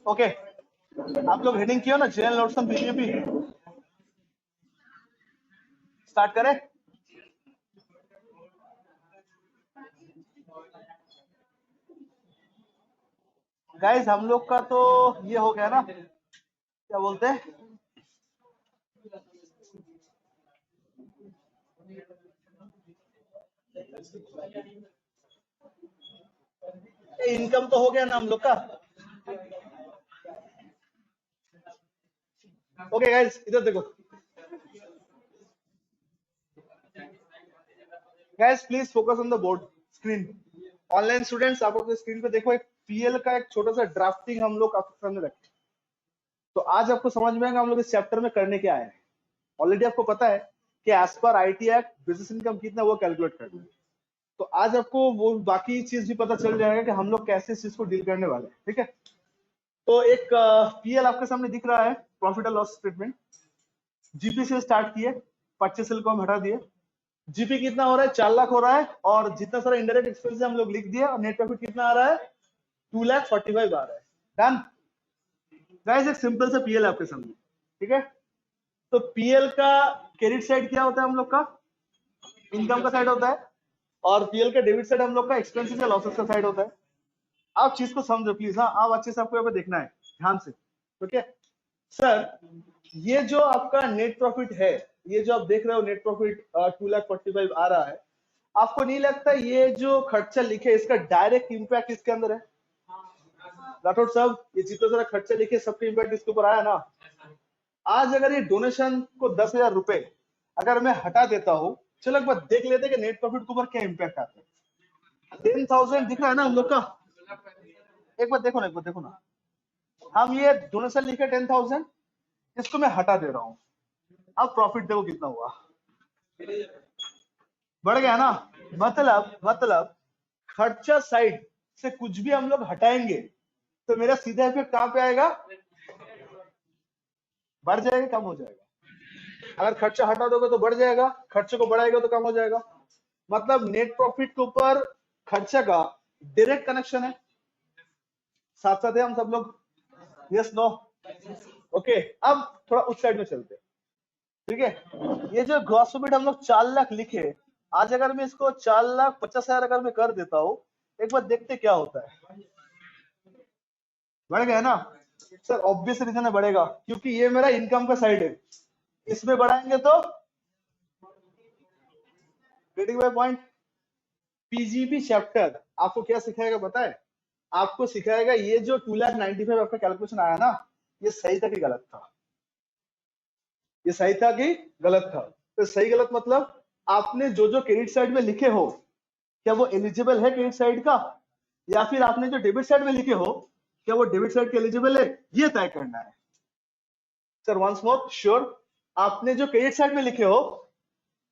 Okay, आप लोग heading किया ना, general notes on PGP, start करें। गाइस हम लोग का तो ये हो गया ना, क्या बोलते हैं, इनकम तो हो गया ना हम लोग का। ओके गाइस इधर देखो, guys please focus on the board screen. Online students आप अपने स्क्रीन पे देखो, एक पीएल का एक छोटा सा ड्राफ्टिंग हम लोग आपके सामने रखें। तो आज आपको समझ में आएगा हम लोग इस चैप्टर में करने क्या है। ऑलरेडी आपको पता है कि as per IT act business income कितना वो कैलकुलेट करना है। तो आज आपको वो बाकी चीज भी पता चल जाएगा कि हम लोग कैसे इस चीज को डील करने वाले हैं, ठीक है। तो एक पीएल आपके सामने दिख रहा है, profit and loss statement. GP से स्टार्ट किए, 25 को हम हटा दिए, जीपी कितना हो रहा है, 4 लाख हो रहा है, और जितना सारा इंडायरेक्ट एक्सपेंस हम लोग लिख दिए, और नेट प्रॉफिट कितना आ रहा है, 2,45,000 आ रहा है। डन गाइस, एक सिंपल सा पीएल आपके सामने, ठीक है। तो पीएल का क्रेडिट साइड क्या होता है, हम लोग का इनकम का साइड होता है, और पीएल का डेबिट साइड हम लोग का एक्सपेंसेस या लॉसेस का साइड होता है। आप चीज को समझो प्लीज, हाँ आप अच्छे से आपको यहाँ पे देखना है ध्यान से, ओके। सर ये जो आपका नेट प्रॉफिट है, ये जो आप देख रहे हो नेट प्रॉफिट 2,45,000 आ रहा है, आपको नहीं लगता ये जो खर्चा लिखे इसका डायरेक्ट इंपैक्ट इसके अंदर है? राठौड़ साहब, ये जितना सारा खर्चा लिखे सबका इंपैक्ट इसके ऊपर आया ना। आज अगर ये डोनेशन को 10,000 रुपए अगर मैं हटा देता हूँ, चलो एक बार देख लेते हैं कि नेट प्रॉफिट के ऊपर क्या इंपैक्ट आता है। 10,000 दिख रहा है ना हम लोग का, एक बार देखो ना, एक बार देखो ना, हम ये डोनेशन लिखे 10,000, इसको मैं हटा दे रहा हूँ, अब प्रॉफिट देखो कितना हुआ, बढ़ गया ना। मतलब खर्चा साइड से कुछ भी हम लोग हटाएंगे तो मेरा सीधा इफेक्ट कहां पे आएगा, बढ़ जाएगा कम हो जाएगा। अगर खर्चा हटा दोगे तो बढ़ जाएगा, खर्चे को बढ़ाएगा तो कम हो जाएगा। मतलब नेट प्रॉफिट के ऊपर खर्चा का डायरेक्ट कनेक्शन है। साथ साथ है हम सब लोग, यस नो, ओके। अब थोड़ा उस साइड में चलते हैं, ठीक है। ये जो ग्रॉस प्रॉफिट हम लोग 4 लाख लिखे, आज अगर मैं इसको 4,50,000 अगर मैं कर देता हूँ, एक बार देखते क्या होता है, बढ़ गया ना सर। ऑब्वियस रीजन है बढ़ेगा, क्योंकि ये मेरा इनकम का साइड है, इसमें बढ़ाएंगे तो getting my point. PGP chapter आपको क्या सिखाएगा पता है, आपको सिखाएगा ये जो 2,95,000 आपका कैलकुलेशन आया ना, ये सही था कि गलत था, ये सही था कि गलत था। तो सही गलत मतलब आपने जो जो क्रेडिट साइड में लिखे हो, क्या वो एलिजिबल है क्रेडिट साइड का, या फिर आपने जो डेबिट साइड में लिखे हो क्या वो डेबिट साइड के एलिजिबल है, ये तय करना है। सर वंस मोर श्योर, आपने जो क्रेडिट साइड में लिखे हो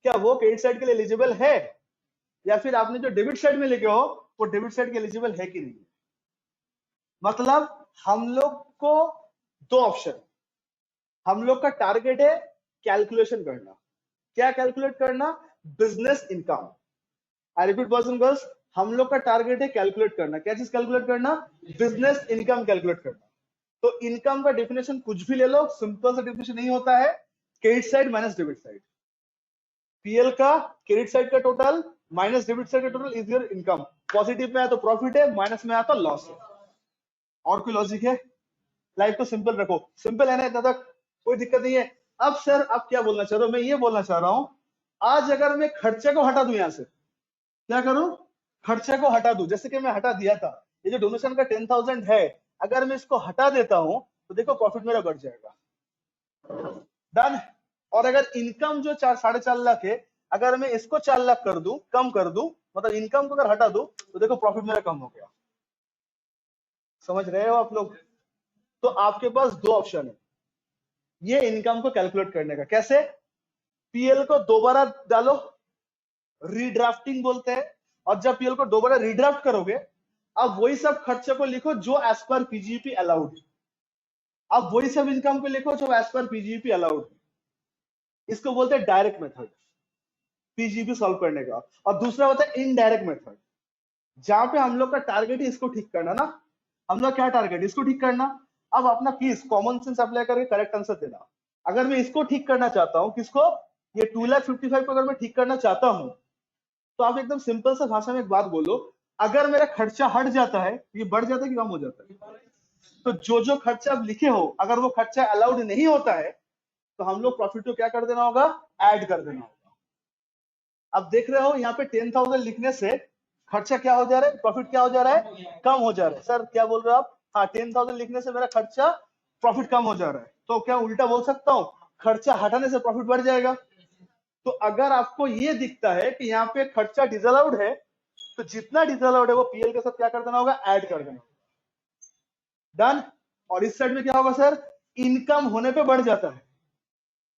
क्या वो क्रेडिट साइड के लिए एलिजिबल है, या फिर आपने जो डेबिट साइड में लिखे हो वो डेबिट साइड के एलिजिबल है कि नहीं। मतलब हम लोग को दो ऑप्शन, हम लोग का टारगेट है कैलकुलेशन करना। क्या कैलकुलेट करना, business income. I repeat boys and girls, हम लोग का टारगेट है कैलकुलेट करना। क्या चीज कैलकुलेट करना, बिजनेस इनकम कैलकुलेट करना। तो इनकम का डेफिनेशन कुछ भी ले लो, सिंपल सा डेफिनेशन नहीं होता है, credit side minus debit side. PL का क्रेडिट साइड का टोटल माइनस डेबिट साइड का total is your income. Positive में आया तो प्रॉफिट है, माइनस में आया तो लॉस है। और कोई लॉजिक है? लाइफ को सिंपल रखो, सिंपल है ना इतना तक, कोई दिक्कत नहीं है। अब सर आप क्या बोलना चाह रहे हो, मैं ये बोलना चाह रहा हूं, आज अगर मैं खर्चे को हटा दूं, यहां से क्या करूं, खर्चे को हटा दूं, जैसे कि मैं हटा दिया था, ये जो डोनेशन का 10,000 है, अगर मैं इसको हटा देता हूं तो देखो प्रॉफिट मेरा बढ़ जाएगा। डन। और अगर इनकम जो 4.5 लाख है, अगर मैं इसको 4 लाख कर दूं, कम कर दूं, मतलब इनकम को अगर हटा दूं तो देखो प्रॉफिट मेरा कम हो गया। समझ रहे हो आप लोग? तो आपके पास दो ऑप्शन है ये इनकम को कैलकुलेट करने का। कैसे? पीएल को दोबारा डालो, रीड्राफ्टिंग बोलते हैं, और जब पीएल को दोबारा रीड्राफ्ट करोगे, अब वही सब खर्चे को लिखो जो एज पर पीजीपी अलाउड, अब वही सब इनकम को लिखो जो एज पर पीजीपी अलाउड। इसको बोलते हैं डायरेक्ट मेथड पीजीपी सॉल्व करने का, और दूसरा होता है इनडायरेक्ट मेथड। जहां पे हम लोग का टारगेट है इसको ठीक करना ना, हम लोग क्या टारगेट इसको ठीक करना। अब अपना प्लीज कॉमन सेंस अप्लाई करके करेक्ट आंसर देना। अगर मैं इसको ठीक करना चाहता हूँ, किसको, ये 2,55,000 को अगर मैं ठीक करना चाहता हूँ, तो आप एकदम सिंपल सा भाषा में एक बात बोलो, अगर मेरा खर्चा हट जाता है ये बढ़ जाता है कि कम हो जाता है? तो जो जो खर्चा आप लिखे हो अगर वो खर्चा अलाउड नहीं होता है तो हम लोग प्रॉफिट को क्या कर देना होगा, ऐड कर देना होगा। अब देख रहे हो यहाँ पे 10,000 लिखने से खर्चा क्या हो जा रहा है, प्रॉफिट क्या हो जा रहा है, कम हो जा रहा है। सर क्या बोल रहे हो आप? हाँ, 10,000 लिखने से मेरा खर्चा प्रॉफिट कम हो जा रहा है, तो क्या उल्टा बोल सकता हूँ, खर्चा हटाने से प्रॉफिट बढ़ जाएगा। तो अगर आपको ये दिखता है कि यहाँ पे खर्चा डिसअलाउड है, तो जितना डिसअलाउड है वो पीएल के साथ क्या कर देना होगा, ऐड कर देना। डन। और इस साइड में क्या होगा सर, इनकम होने पे बढ़ जाता है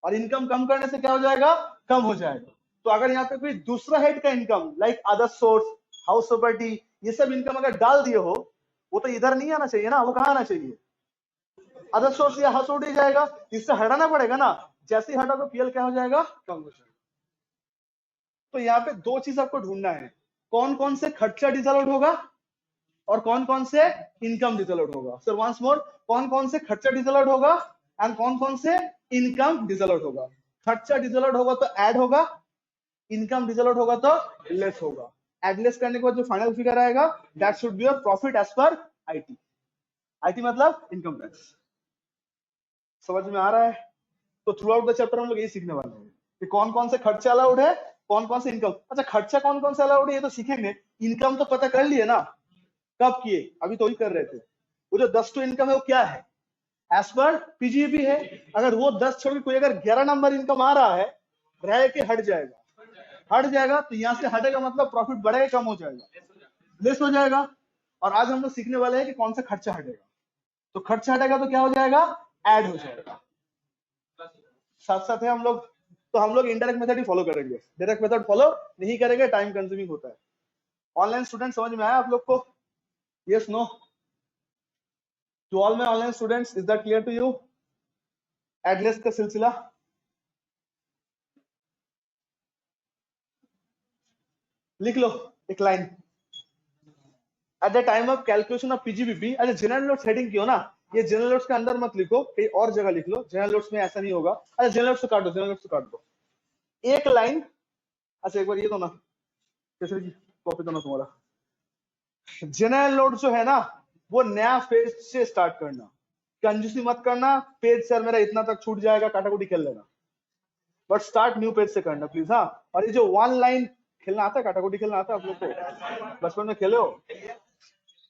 और इनकम कम करने से क्या हो जाएगा, कम हो जाएगा। तो अगर यहाँ पे कोई दूसरा हेड का income like other source, house property, ये सब इनकम अगर डाल दिए हो, वो तो इधर नहीं आना चाहिए ना, वो कहाँ आना चाहिए, अदर सोर्स या हाउस प्रॉपर्टी जाएगा, इससे हटाना पड़ेगा ना। जैसे ही हटा तो पीएल क्या हो जाएगा, कम हो जाएगा। तो यहाँ पे दो चीज आपको ढूंढना है, कौन कौन से खर्चा डिसअलाउड होगा और कौन कौन से इनकम डिसअलाउड होगा। सर वंस मोर, कौन कौन से खर्चा डिसअलाउड होगा एंड कौन कौन से इनकम डिसअलाउड होगा। खर्चा डिसअलाउड होगा तो ऐड होगा, इनकम डिसअलाउड होगा तो लेस होगा। एड लेस करने के बाद जो फाइनल फिगर आएगा that should be your profit as per IT. IT मतलब इनकम टैक्स। समझ में आ रहा है? तो थ्रू आउट द चैप्टर हम लोग यही सीखने वाले हैं कि कौन कौन से खर्चा अलाउड है, कौन कौन से इनकम। अच्छा खर्चा कौन कौन से अलाउड है ये तो सीखेंगे, इनकम तो पता कर लिए ना, कब किए, अभी तो ही कर रहे थे। वो जो 10 टू इनकम है वो क्या है, एज पर पीजीबी है। अगर वो 10 छोड़ के कोई अगर 11 नंबर इनकम आ रहा है, रह के हट जाएगा, हट जाएगा तो यहाँ से हटेगा मतलब प्रॉफिट बढ़ेगा, कम हो जाएगा, लेस हो जाएगा। और आज हम लोग सीखने वाले हैं कि कौन सा खर्चा हटेगा। तो खर्चा हटेगा तो क्या हो जाएगा, ऐड हो जाएगा। साथ साथ है हम लोग, तो हम लोग इनडायरेक्ट मेथड ही फॉलो करेंगे, डायरेक्ट मेथड फॉलो नहीं करेंगे, टाइम कंज्यूमिंग होता है। ऑनलाइन स्टूडेंट समझ में आया आप लोग को, yes no? To all my online students, is that clear to you? Address का सिलसिला लिख लो एक line, at the time of calculation of PGBP. अच्छा जनरल नोट्स हेडिंग क्यों ना, ये जनरल नोट्स के अंदर मत लिखो, कहीं और जगह लिख लो, जनरल नोट्स में ऐसा नहीं होगा। अच्छा जनरल नोट्स काट दो, जनरल नोट्स काट दो एक लाइन। अच्छा एक बार ये दो ना, कैसे की कॉपी दो ना तुम्हारा। जनरल नोट्स जो है ना वो नया पेज से स्टार्ट करना, कंजूसी मत करना, पेज सर मेरा इतना तक छूट जाएगा, काटाकुटी खेल लेना, बट स्टार्ट न्यू पेज से करना प्लीज। हाँ, और ये जो वन लाइन खेलना आता है, काटाकुटी खेलना आता है आप लोग को, बचपन में खेले हो,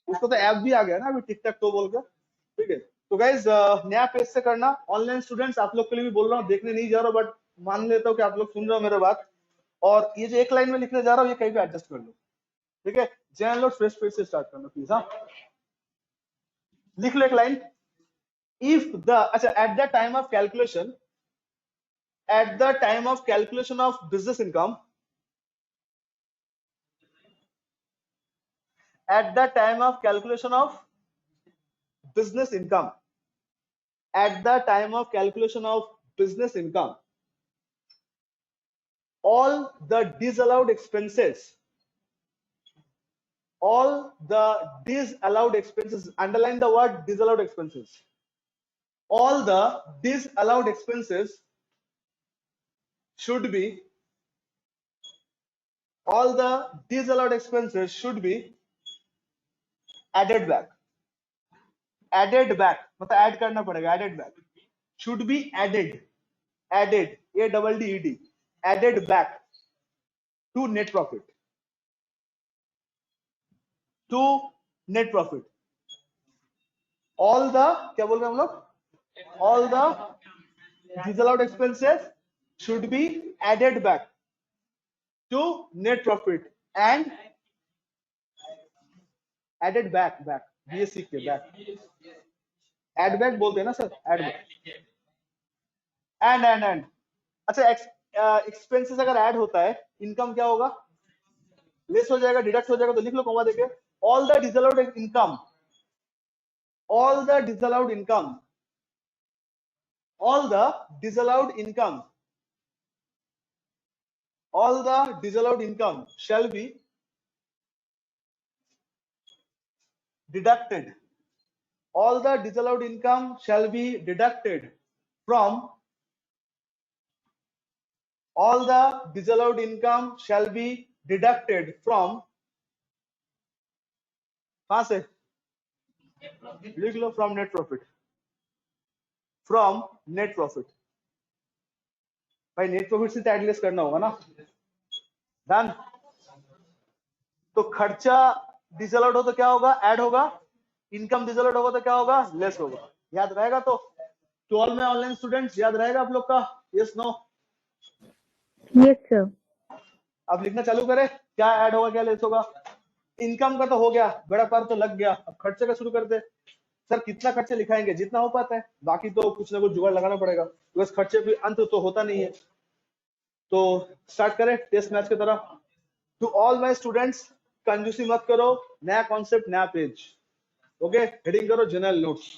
उसको तो ऐप भी आ गया ना अभी, टिक टैक तो बोल कर, ठीक है। तो गाइज नया पेज से करना। ऑनलाइन स्टूडेंट्स आप लोग के लिए भी बोल रहा हूँ, देखने नहीं जा रहा हूँ बट मान लेता हूँ कि आप लोग सुन रहे हो मेरे बात। और ये जो एक लाइन में लिखने जा रहा हूँ ये कहीं भी एडजस्ट कर लो, ठीक है। जनरल नोट फ्रेश पेज से स्टार्ट करना प्लीज। हाँ लिख लो एक लाइन, इफ द, अच्छा eight the time of calculation, at the time of calculation of business income, at the time of calculation of business income, at the time of calculation of business income, all the disallowed expenses, all the disallowed expenses, underline the word disallowed expenses, all the disallowed expenses should be, all the disallowed expenses should be added back, added back मतलब add करना पड़ेगा, added back, should be added, added, ADDED, added back to net profit, to net profit. All the, क्या बोल रहे हैं हम लोग, all the disallowed expenses should be added back to net profit and added back, back ये सीख के back, add back बोलते हैं ना सर, add back, and अच्छा एक्सपेंसेस अगर ऐड होता है इनकम क्या होगा, लेस हो जाएगा, डिडक्ट हो जाएगा। तो लिख लो कॉमा देके, all the disallowed income, all the disallowed income, all the disallowed income, all the disallowed income shall be deducted. All the disallowed income shall be deducted from. All the disallowed income shall be deducted from. कहां से लिख लो, from net profit. From net profit. भाई net profit से tag less करना होगा ना. Done. तो खर्चा डिसअलाउड हो तो क्या होगा, ऐड होगा. इनकम डिसअलाउड होगा तो क्या होगा, लेस होगा. याद रहेगा. तो ऑल माय ऑनलाइन स्टूडेंट्स, याद रहेगा आप लोग का. Yes no. Yes sir. अब लिखना चालू करें. क्या ऐड होगा क्या लेस होगा. इनकम का तो हो गया, बड़ा पार तो लग गया. अब खर्चे का शुरू करते. सर कितना खर्चे लिखाएंगे, जितना हो पाता है. बाकी तो कुछ ना कुछ जुगाड़ लगाना पड़ेगा, बस खर्चे भी अंत तो होता नहीं है. तो स्टार्ट करें टेस्ट मैच की तरह. टू ऑल माय स्टूडेंट्स, कंजूसी मत करो. नया कॉन्सेप्ट, नया पेज. ओके, हेडिंग करो जनरल नोट्स.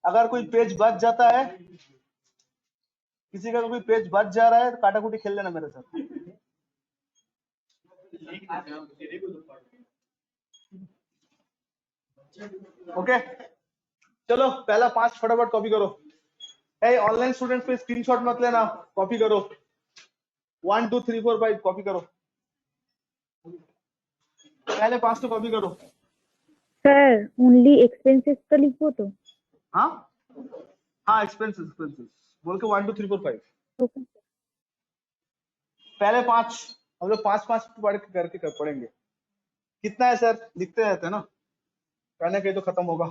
अगर कोई पेज बच जाता है, किसी का कोई पेज बच जा रहा है तो काटाकुटी खेल लेना मेरे साथ. ओके चलो, पहला 5 फटाफट कॉपी करो. ए ऑनलाइन स्टूडेंट्स पे स्क्रीनशॉट मत लेना, कॉपी करो. 1 2 3 4 5 कॉपी करो. पहले 5 तो कॉपी करो. सर ओनली एक्सपेंसेस का लिखो तो. हाँ हाँ, एक्सपेंसेस बोल के 1 2 3 4 5. ओके. पहले 5 हम लोग 5 पढ़ के करके कर पढ़ेंगे. कितना है सर, लिखते रहते हैं ना, कहने कहीं तो खत्म होगा.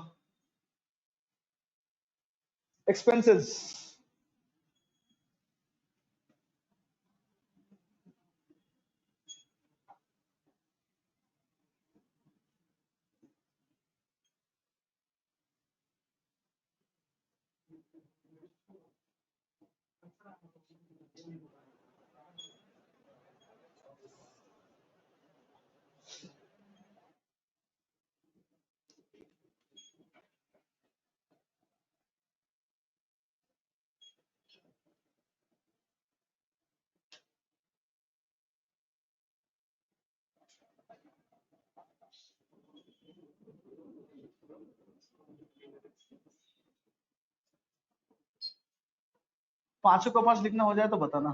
एक्सपेंसेस. पांचों का 5 लिखना हो जाए तो बताना.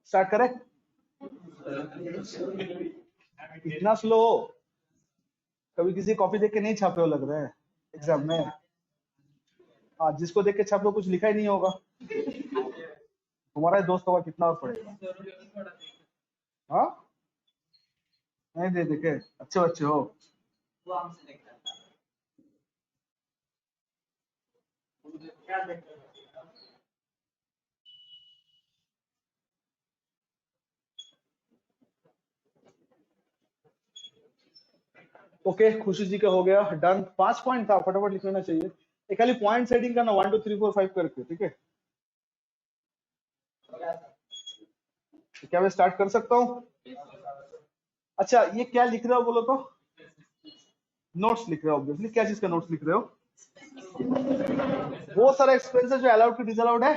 स्टार्ट करें. इतना स्लो, कभी किसी कॉपी देख के नहीं छापे हो लग रहा है एग्जाम में. हाँ, जिसको देख के छापे हो कुछ लिखा ही नहीं होगा. तुम्हारा दोस्त होगा, कितना और पड़ेगा. हाँ नहीं दे देखे, अच्छे बच्चे हो. ओके, खुशी जी का हो गया डन. 5 पॉइंट था, फटाफट लिख लेना चाहिए. एक खाली पॉइंट सेटिंग करना 1 2 3 4 5 करके, ठीक है. क्या मैं स्टार्ट कर सकता हूँ. अच्छा, ये क्या लिख रहे हो बोलो तो. नोट्स लिख रहे हो ऑब्वियसली. क्या चीज का नोट्स लिख रहे हो. वो सारा एक्सपेंसेस जो अलाउड की डिसअलाउड है,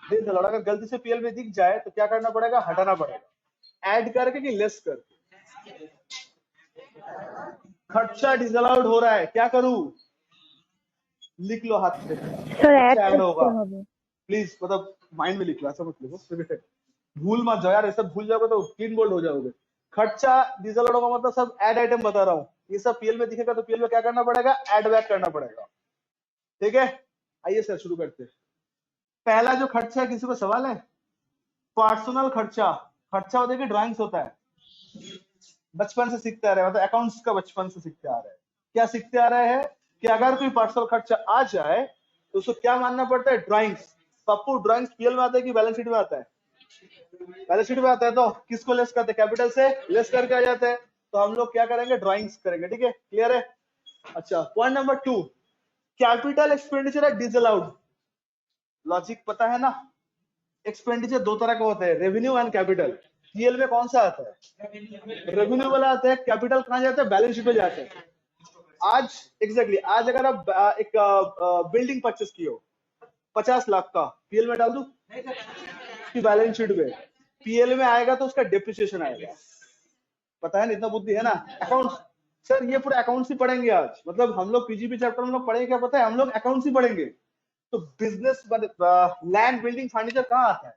डिसअलाउड. अगर गलती से पीएल में दिख जाए तो क्या करना पड़ेगा, हटाना पड़ेगा. ऐड करके कि लेस करके. खर्चा डिसअलाउड हो रहा है, क्या करूं, लिख लो हाथ से. सर ऐड ऐड होगा. হবে. प्लीज मतलब माइंड में लिख लो, ऐसा मत लिखो. भूल मत जाओ यार, ये सब भूल जाओगे तो क्लीन बोल्ड हो जाओगे. खर्चा डिसअलाउड होगा मतलब सब ऐड आइटम बता रहा हूँ. ये सब पीएल में दिखेगा तो पीएल में क्या करना पड़ेगा, ऐड बैक करना पड़ेगा. ठीक है, आइए सर शुरू करते हैं. पहला जो खर्चा है, किसी को सवाल है. पर्सनल खर्चा. खर्चा होता है कि ड्राइंग्स होता है. बचपन से सीखते आ रहे हैं, मतलब अकाउंट्स का बचपन से सीखते आ रहे हैं. क्या सीखते आ रहे हैं कि अगर कोई पर्सनल खर्चा आ जाए तो उसको क्या मानना पड़ता है, ड्राइंग्स. पप्पू ड्राइंग्स पीएल में आता है कि बैलेंस शीट में आता है. बैलेंस शीट में आता है. तो किसको लेस करते हैं, कैपिटल से लेस करके आ जाते हैं. तो हम लोग क्या करेंगे, ड्राइंग्स करेंगे. ठीक है, क्लियर है. अच्छा, पॉइंट नंबर 2, कैपिटल एक्सपेंडिचर है डिसअलाउड. लॉजिक पता है ना? एक्सपेंडिचर दो तरह के होते हैं, रेवेन्यू एंड कैपिटल। पीएल में कौन सा आता है? रेवेन्यू वाला आता है। कैपिटल कहाँ जाता है? बैलेंस शीट में जाता है। आज एग्जैक्टली आज अगर आप एक बिल्डिंग परचेस की हो 50 लाख का, पीएल में डाल दूं कि बैलेंस शीट में? पीएल में आएगा तो उसका डिप्रिसिएशन आएगा। पता है ना, इतना बुद्धि है ना। अकाउंट सर ये पूरा अकाउंट्स ही पढ़ेंगे आज, मतलब हम लोग पीजीपी चैप्टर में लोग पढ़ेंगे क्या पता है? हम लोग अकाउंट्स ही पढ़ेंगे। तो बिजनेस लैंड बिल्डिंग फर्नीचर कहाँ आता है?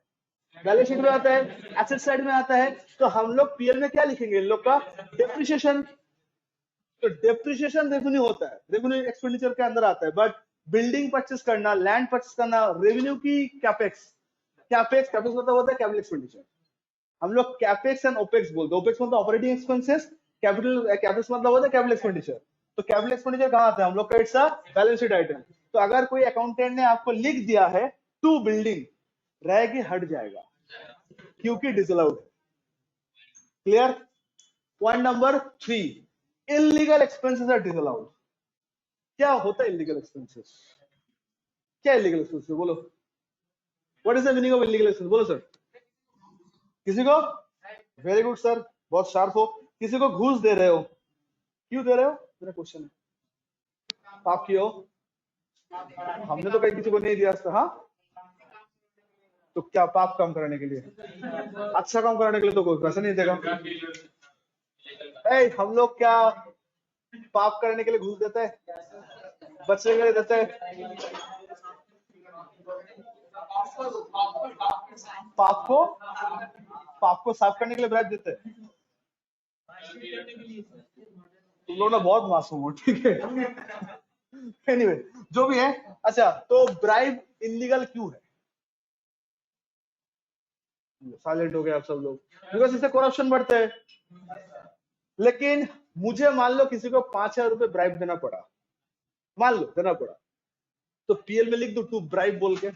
बैलेंस शीट में आता है, एसेट साइड में आता है। तो हम लोग पीएल में क्या लिखेंगे? इन लोग का डेप्रिसिएशन। तो डेप्रिसिएशन रेवेन्यू होता है, रेवेन्यू एक्सपेंडिचर के अंदर आता है। बट बिल्डिंग परचेस करना, लैंड परचेस करना, रेवेन्यू की कैपेक्स। कैपेक्स मतलब होता है कैपिटल एक्सपेंडिचर। हम लोग कैपेक्स एंड ओपेक्स बोलते हैं। ओपेक्स मतलब ऑपरेटिंग एक्सपेंसेस, कैपेक्स मतलब होता है कैपिटल एक्सपेंडिचर। तो कैपिटल एक्सपेंडिचर कहाँ आता है? हम लोग का it's a balance sheet item. तो अगर कोई अकाउंटेंट ने आपको लिख दिया है टू बिल्डिंग, रहेगी, हट जाएगा क्योंकि डिसअलाउड है। Clear? Point number 3, illegal expenses are disallowed. क्या होता है इलीगल एक्सपेंसेस? क्या इलीगल एक्सपेंसेस बोलो? What is the meaning of illegal expense? बोलो सर। किसी को? वेरी गुड सर, बहुत शार्प हो। किसी को घूस दे रहे हो, क्यों दे रहे हो? मेरा क्वेश्चन है। पाप किए हो? हमने तो कहीं किसी को नहीं दिया था। हाँ, तो क्या पाप काम करने के लिए? अच्छा काम करने के लिए तो कोई पैसा नहीं देगा। हम लोग क्या पाप करने के लिए घूस देते हैं? बचने के लिए देते हैं। पाप को साफ करने के लिए ब्राइब देते हैं। तुम लोग ना बहुत मासूम हो, ठीक है। एनीवे, जो भी है। अच्छा, तो ब्राइब इलीगल क्यों है? साइलेंट हो गए आप सब लोग। बिकॉज इससे करप्शन बढ़ता है। लेकिन मुझे मान लो किसी को 5,000 रुपए ब्राइब देना पड़ा, मान लो देना पड़ा, तो पीएल में लिख दो टू ब्राइब बोल के,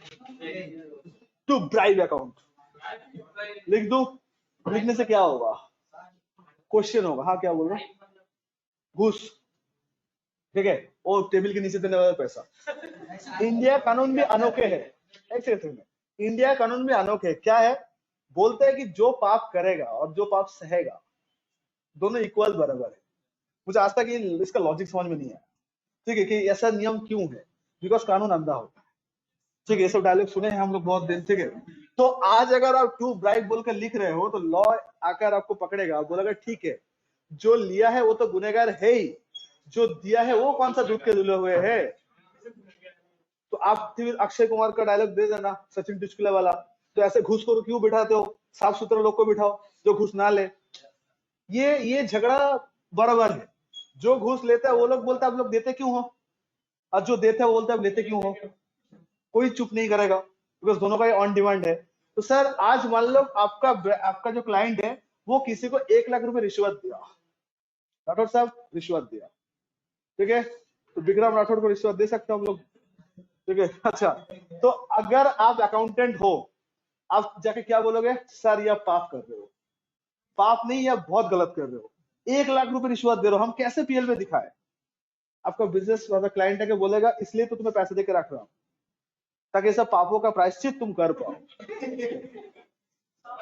टू ब्राइब अकाउंट लिख दो। लिखने से क्या होगा? क्वेश्चन होगा। हाँ, क्या बोल रहे? घूस, ठीक है, और टेबल के नीचे देने वाला पैसा। इंडिया कानून भी अनोखे है। एक सेकंड, इंडिया कानून भी अनोखे है। क्या है? बोलते हैं कि जो पाप करेगा और जो पाप सहेगा, दोनों इक्वल बराबर है। मुझे आज तक इसका लॉजिक समझ में नहीं आया, ठीक है, कि ऐसा नियम क्यों है? बिकॉज कानून अंधा होता है, ठीक है। ये सब डायलॉग सुने हैं हम लोग बहुत दिन, ठीक है। तो आज अगर आप टू ब्राइब बोलकर लिख रहे हो तो लॉ आकर आपको पकड़ेगा, बोलेगा ठीक है, जो लिया है वो तो गुनहगार है ही, जो दिया है वो कौन सा दूध के धुले हुए है? तो आप फिर अक्षय कुमार का डायलॉग दे देना, सचिन टिचकुला वाला। तो ऐसे घूस को क्यों बिठाते हो? साफ सुथरे लोग को बिठाओ जो घूस ना ले। ये झगड़ा बराबर है। जो घूस लेता है वो लोग बोलते हैं आप लोग देते क्यों हो, और जो देते हैं वो बोलते हैं आप लेते क्यों हो। कोई चुप नहीं करेगा, बिकॉज दोनों का ऑन डिमांड है। तो सर आज मान लो आपका जो क्लाइंट है वो किसी को 1 लाख रुपए रिश्वत दिया, राठौर साहब रिश्वत दिया, ठीक है। तो विक्रम राठौर को रिश्वत दे सकते हैं हम लोग, ठीक है। अच्छा, तो अगर आप अकाउंटेंट हो, आप जाके क्या बोलोगे? सर ये पाप कर रहे हो। पाप नहीं, आप बहुत गलत कर रहे हो। 1 लाख रुपए रिश्वत दे रहे हो, हम कैसे पीएल में दिखाए? आपका बिजनेस वाला क्लाइंट है कि बोलेगा इसलिए तो तुम्हें पैसे देकर रख रहा हूं, ताकि सब पापों का प्रायश्चित तुम कर पाओ।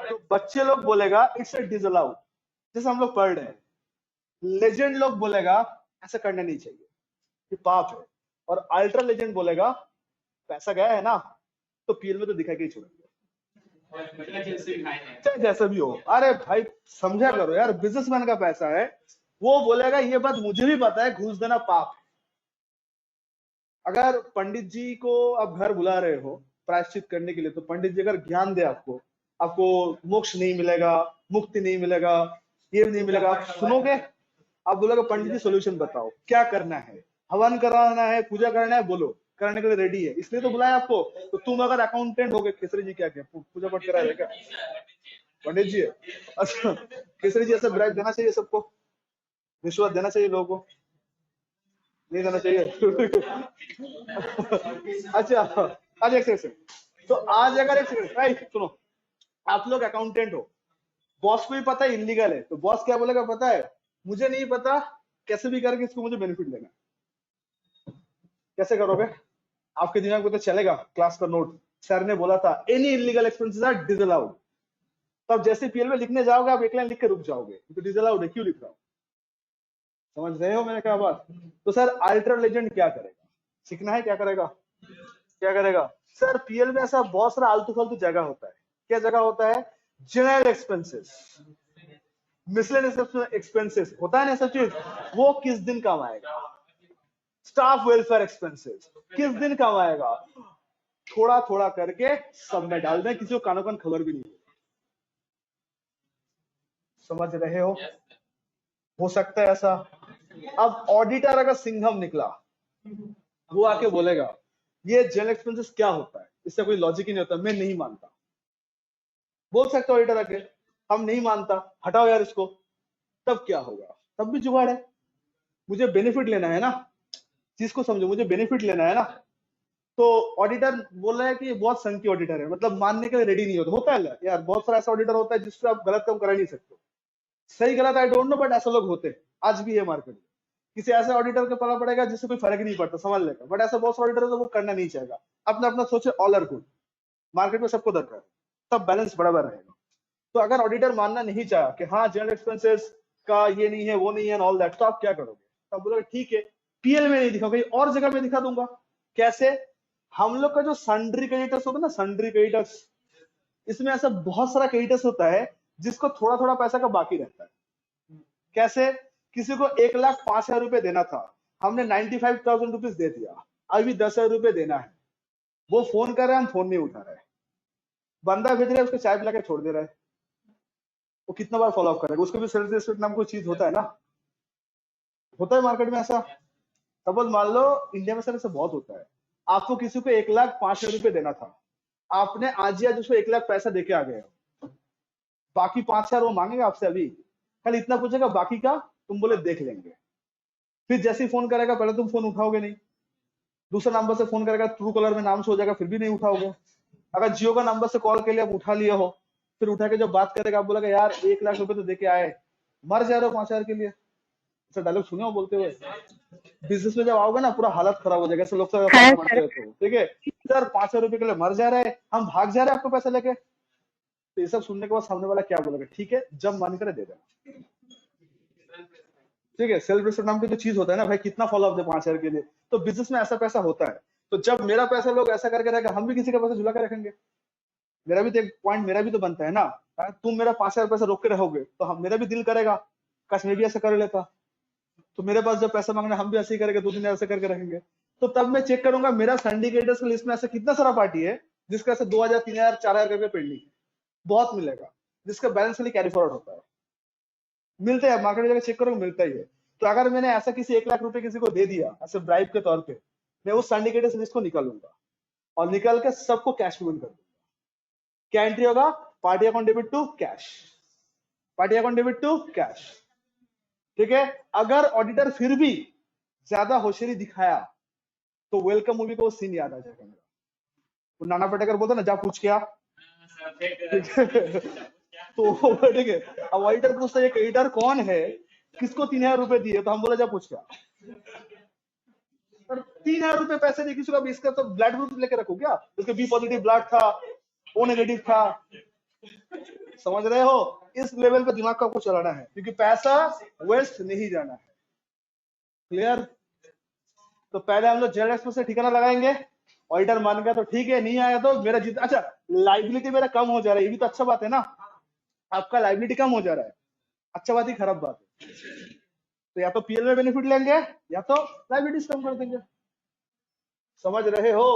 तो बच्चे लोग बोलेगा इट्स डिसअलाउड, जैसे हम लोग पढ़ रहे हैं। लेजेंड लोग बोलेगा ऐसा करना नहीं चाहिए, ये पाप है। और अल्ट्रा लेजेंड बोलेगा पैसा गया है ना, तो पीएल में तो दिखा के ही छोड़ेंगे, चाहे जैसा भी हो। अरे भाई समझा करो यार, बिजनेसमैन का पैसा है। वो बोलेगा ये बात मुझे भी पता है, घूस देना पाप है। अगर पंडित जी को आप घर बुला रहे हो प्रायश्चित करने के लिए, तो पंडित जी अगर ज्ञान दे आपको मोक्ष नहीं मिलेगा, मुक्ति नहीं मिलेगा, ये नहीं मिलेगा, आप सुनोगे? आप बोलोगे पंडित जी सोल्यूशन बताओ, क्या करना है? हवन कराना है, पूजा करना है, बोलो, करने के लिए रेडी है, इसलिए तो बुलाया आपको। तो तुम अगर अकाउंटेंट हो गए, केसरी जी क्या पूजा पाठ करा रहे क्या? पंडित जी है। अच्छा, केसरी जी ऐसे ब्राइब देना चाहिए सबको, रिश्वत देना चाहिए लोगों को, नहीं देना चाहिए? अच्छा, आज एक सेकंड, तो आज अगर एक सेकंड भाई सुनो, आप लोग अकाउंटेंट हो, बॉस को भी पता है इलीगल है, तो बॉस क्या बोलेगा पता है? मुझे नहीं पता, कैसे भी करके इसको मुझे बेनिफिट लेना। कैसे करोगे? आपके दिमाग में तो चलेगा क्लास का नोट, सर ने बोला था any illegal expenses are disallowed. तो अब जैसे पीएल में लिखने जाओगे आप एक लाइन लिख के रुक जाओगे, तो डिसअलाउड है, क्यों लिख रहा हूँ? समझ रहे हो मैंने क्या बात? तो सर अल्ट्रा लेजेंड क्या करेगा? सीखना है, क्या करेगा? क्या करेगा सर? पीएल में ऐसा बहुत सारा आलतू फालतू जगह होता है। क्या जगह होता है? जनरल एक्सपेंसेस, मिसलेनियस एक्सपेंसेस होता है ना सब चीज, वो किस दिन काम आएगा? स्टाफ वेलफेयर एक्सपेंसेस किस दिन काम आएगा? थोड़ा थोड़ा करके सब में डाल दें, किसी को कानो कान खबर भी नहीं है। समझ रहे हो सकता है ऐसा। अब ऑडिटर अगर सिंघम निकला, वो आके बोलेगा ये जनरल एक्सपेंसेस क्या होता है, इससे कोई लॉजिक ही नहीं होता, मैं नहीं मानता। बोल सकते ऑडिटर आके हम नहीं मानता, हटाओ यार इसको, तब क्या होगा? तब भी जुगाड़ है। मुझे बेनिफिट लेना है ना, चीज को समझो, मुझे बेनिफिट लेना है ना। तो ऑडिटर बोल रहा है कि ये बहुत संकी ऑडिटर है, मतलब मानने के लिए रेडी नहीं होता है यार। बहुत सारा ऐसा ऑडिटर होता है जिससे आप गलत काम करा नहीं सकते। सही गलत आई डोंट नो, बट ऐसे लोग होते हैं, आज भी है मार्केट में। किसी ऐसे ऑडिटर के पता पड़ेगा जिससे कोई फर्क नहीं पड़ता, समझ लेगा, बट ऐसा बहुत सारे ऑडिटर है तो वो करना नहीं चाहेगा। अपना अपना सोचे, ऑल आर गुड, मार्केट में सबको दरकार है, तब बैलेंस बराबर रहेगा। तो अगर ऑडिटर मानना नहीं चाहा कि हाँ जनरल एक्सपेंसेस का ये नहीं है, वो नहीं है, ऑल दैट, तो आप क्या करोगे? तब बोलोगे ठीक है, पीएल में नहीं दिखा, कहीं और जगह में दिखा दूंगा। कैसे? हम लोग का जो सन्ड्री क्रेडिटर्स होता है ना, सन्ड्री क्रेडिटर्स, इसमें ऐसा बहुत सारा क्रेडिटर्स होता है जिसको थोड़ा थोड़ा पैसा का बाकी रहता है। कैसे? किसी को 1,05,000 रुपए देना था, हमने 95,000 रुपीज दे दिया, अभी 10,000 रुपए देना है। वो फोन कर रहा है, हम फोन नहीं उठा रहे, बंदा भेज रहा है, उसको चाय पिला के छोड़ दे रहा है। वो कितना बार फॉलो अप करेगा? उसको भी सेल्फ रिस्पेक्ट नाम कोई चीज होता है ना, होता है मार्केट में ऐसा। सपोज मान लो इंडिया में सर ऐसा बहुत होता है, आपको किसी को 1,05,000 रुपए देना था, आपने आज ही आज उसको 1,00,000 पैसा देके आ गए, बाकी 5,000 वो मांगेगा आपसे, अभी खाली इतना पूछेगा बाकी का, तुम बोले देख लेंगे। फिर जैसे ही फोन करेगा, पहले तुम फोन उठाओगे नहीं, दूसरा नंबर से फोन करेगा, ट्रू कॉलर में नाम से हो जाएगा, फिर भी नहीं उठाओगे। अगर जियो का नंबर से कॉल के लिए आप उठा लिए हो, फिर उठा के जब बात करेगा, आप बोलेगा यार 1,00,000 रुपए तो देके आए, मर जा रहे हो 5,000 के लिए। ऐसा डायलॉग सुने हो बोलते हुए? बिजनेस में जब आओगे ना, पूरा हालत खराब हो जाएगा, ऐसे लोग से हाँ मारते रहते हो, ठीक है सर 5,000 रुपए के लिए मर जा रहे हैं, हम भाग जा रहे हैं आपको पैसा लेके। तो ये सब सुनने के बाद सामने वाला क्या बोलेगा? ठीक है, जब मन करे दे देना, ठीक है। सेल्फ रिस्पेक्ट नाम की तो चीज होता है ना भाई, कितना फॉलो अप दे 5,000 के लिए। तो बिजनेस में ऐसा पैसा होता है। तो जब मेरा पैसा लोग ऐसा करके रहेगा, हम भी किसी का पैसा झुला के रखेंगे। मेरा भी तो एक पॉइंट, मेरा भी तो बनता है ना। तुम मेरा 5,000 पैसा रोक के रहोगे तो हम, मेरा भी दिल करेगा काश मैं भी ऐसा कर लेता। तो मेरे पास जब पैसा मांगना, हम भी ऐसे ही करेंगे, 2 दिन ऐसे करके रखेंगे। तो तब मैं चेक करूंगा मेरा सिंडिकेटर्स की लिस्ट में ऐसा कितना सारा पार्टी है जिसका ऐसा 2,000, 3,000, 4,000 रुपए पेंडिंग है। बहुत मिलेगा जिसका बैलेंस खाली कैरी फॉरवर्ड होता है। मिलते हैं मार्केट में जाकर चेक करोगे, मिलता ही है। तो अगर मैंने ऐसा किसी 1,00,000 रुपए किसी को दे दिया ऐसे ब्राइब के तौर पे, मैं उस सिंडिकेटर्स लिस्ट को निकालूंगा और निकाल के सबको कैश पेमेंट कर दूंगा। क्या एंट्री होगा? Party account debit to cash, party account debit to cash, ठीक है। अगर ऑडिटर फिर भी ज्यादा होशियारी दिखाया तो वेलकम मूवी का वो सीन याद आ जाएगा मेरा। वो नाना पटेकर बोलता ना, जा पूछ के आ, तो ठीक है। अब ऑडिटर पूछता है क्रेडिटर कौन है, किसको 3,000 रुपए दिए, तो हम बोले जा पूछ के आ। 3,000 रुपए पैसे नहीं किसी को, इसका तो ब्लड ग्रुप लेके रखो क्या? उसके बी पॉजिटिव ब्लड था, ओ नेगेटिव था। समझ रहे हो? इस लेवल पे दिमाग को आपको चलाना है, क्योंकि पैसा वेस्ट नहीं जाना है। क्लियर? तो पहले हम लोग जनरल एक्सपेंस से ठिकाना लगाएंगे, ऑडिटर मान गया तो ठीक है, नहीं आया तो मेरा जितना, अच्छा लाइबिलिटी मेरा कम हो जा रहा है, ये भी तो अच्छा बात है ना। आपका लाइबिलिटी कम हो जा रहा है, अच्छा बात ही खराब बात है। तो या तो पीएल में बेनिफिट लेंगे या तो लाइबिलिटीज कम कर देंगे। समझ रहे हो?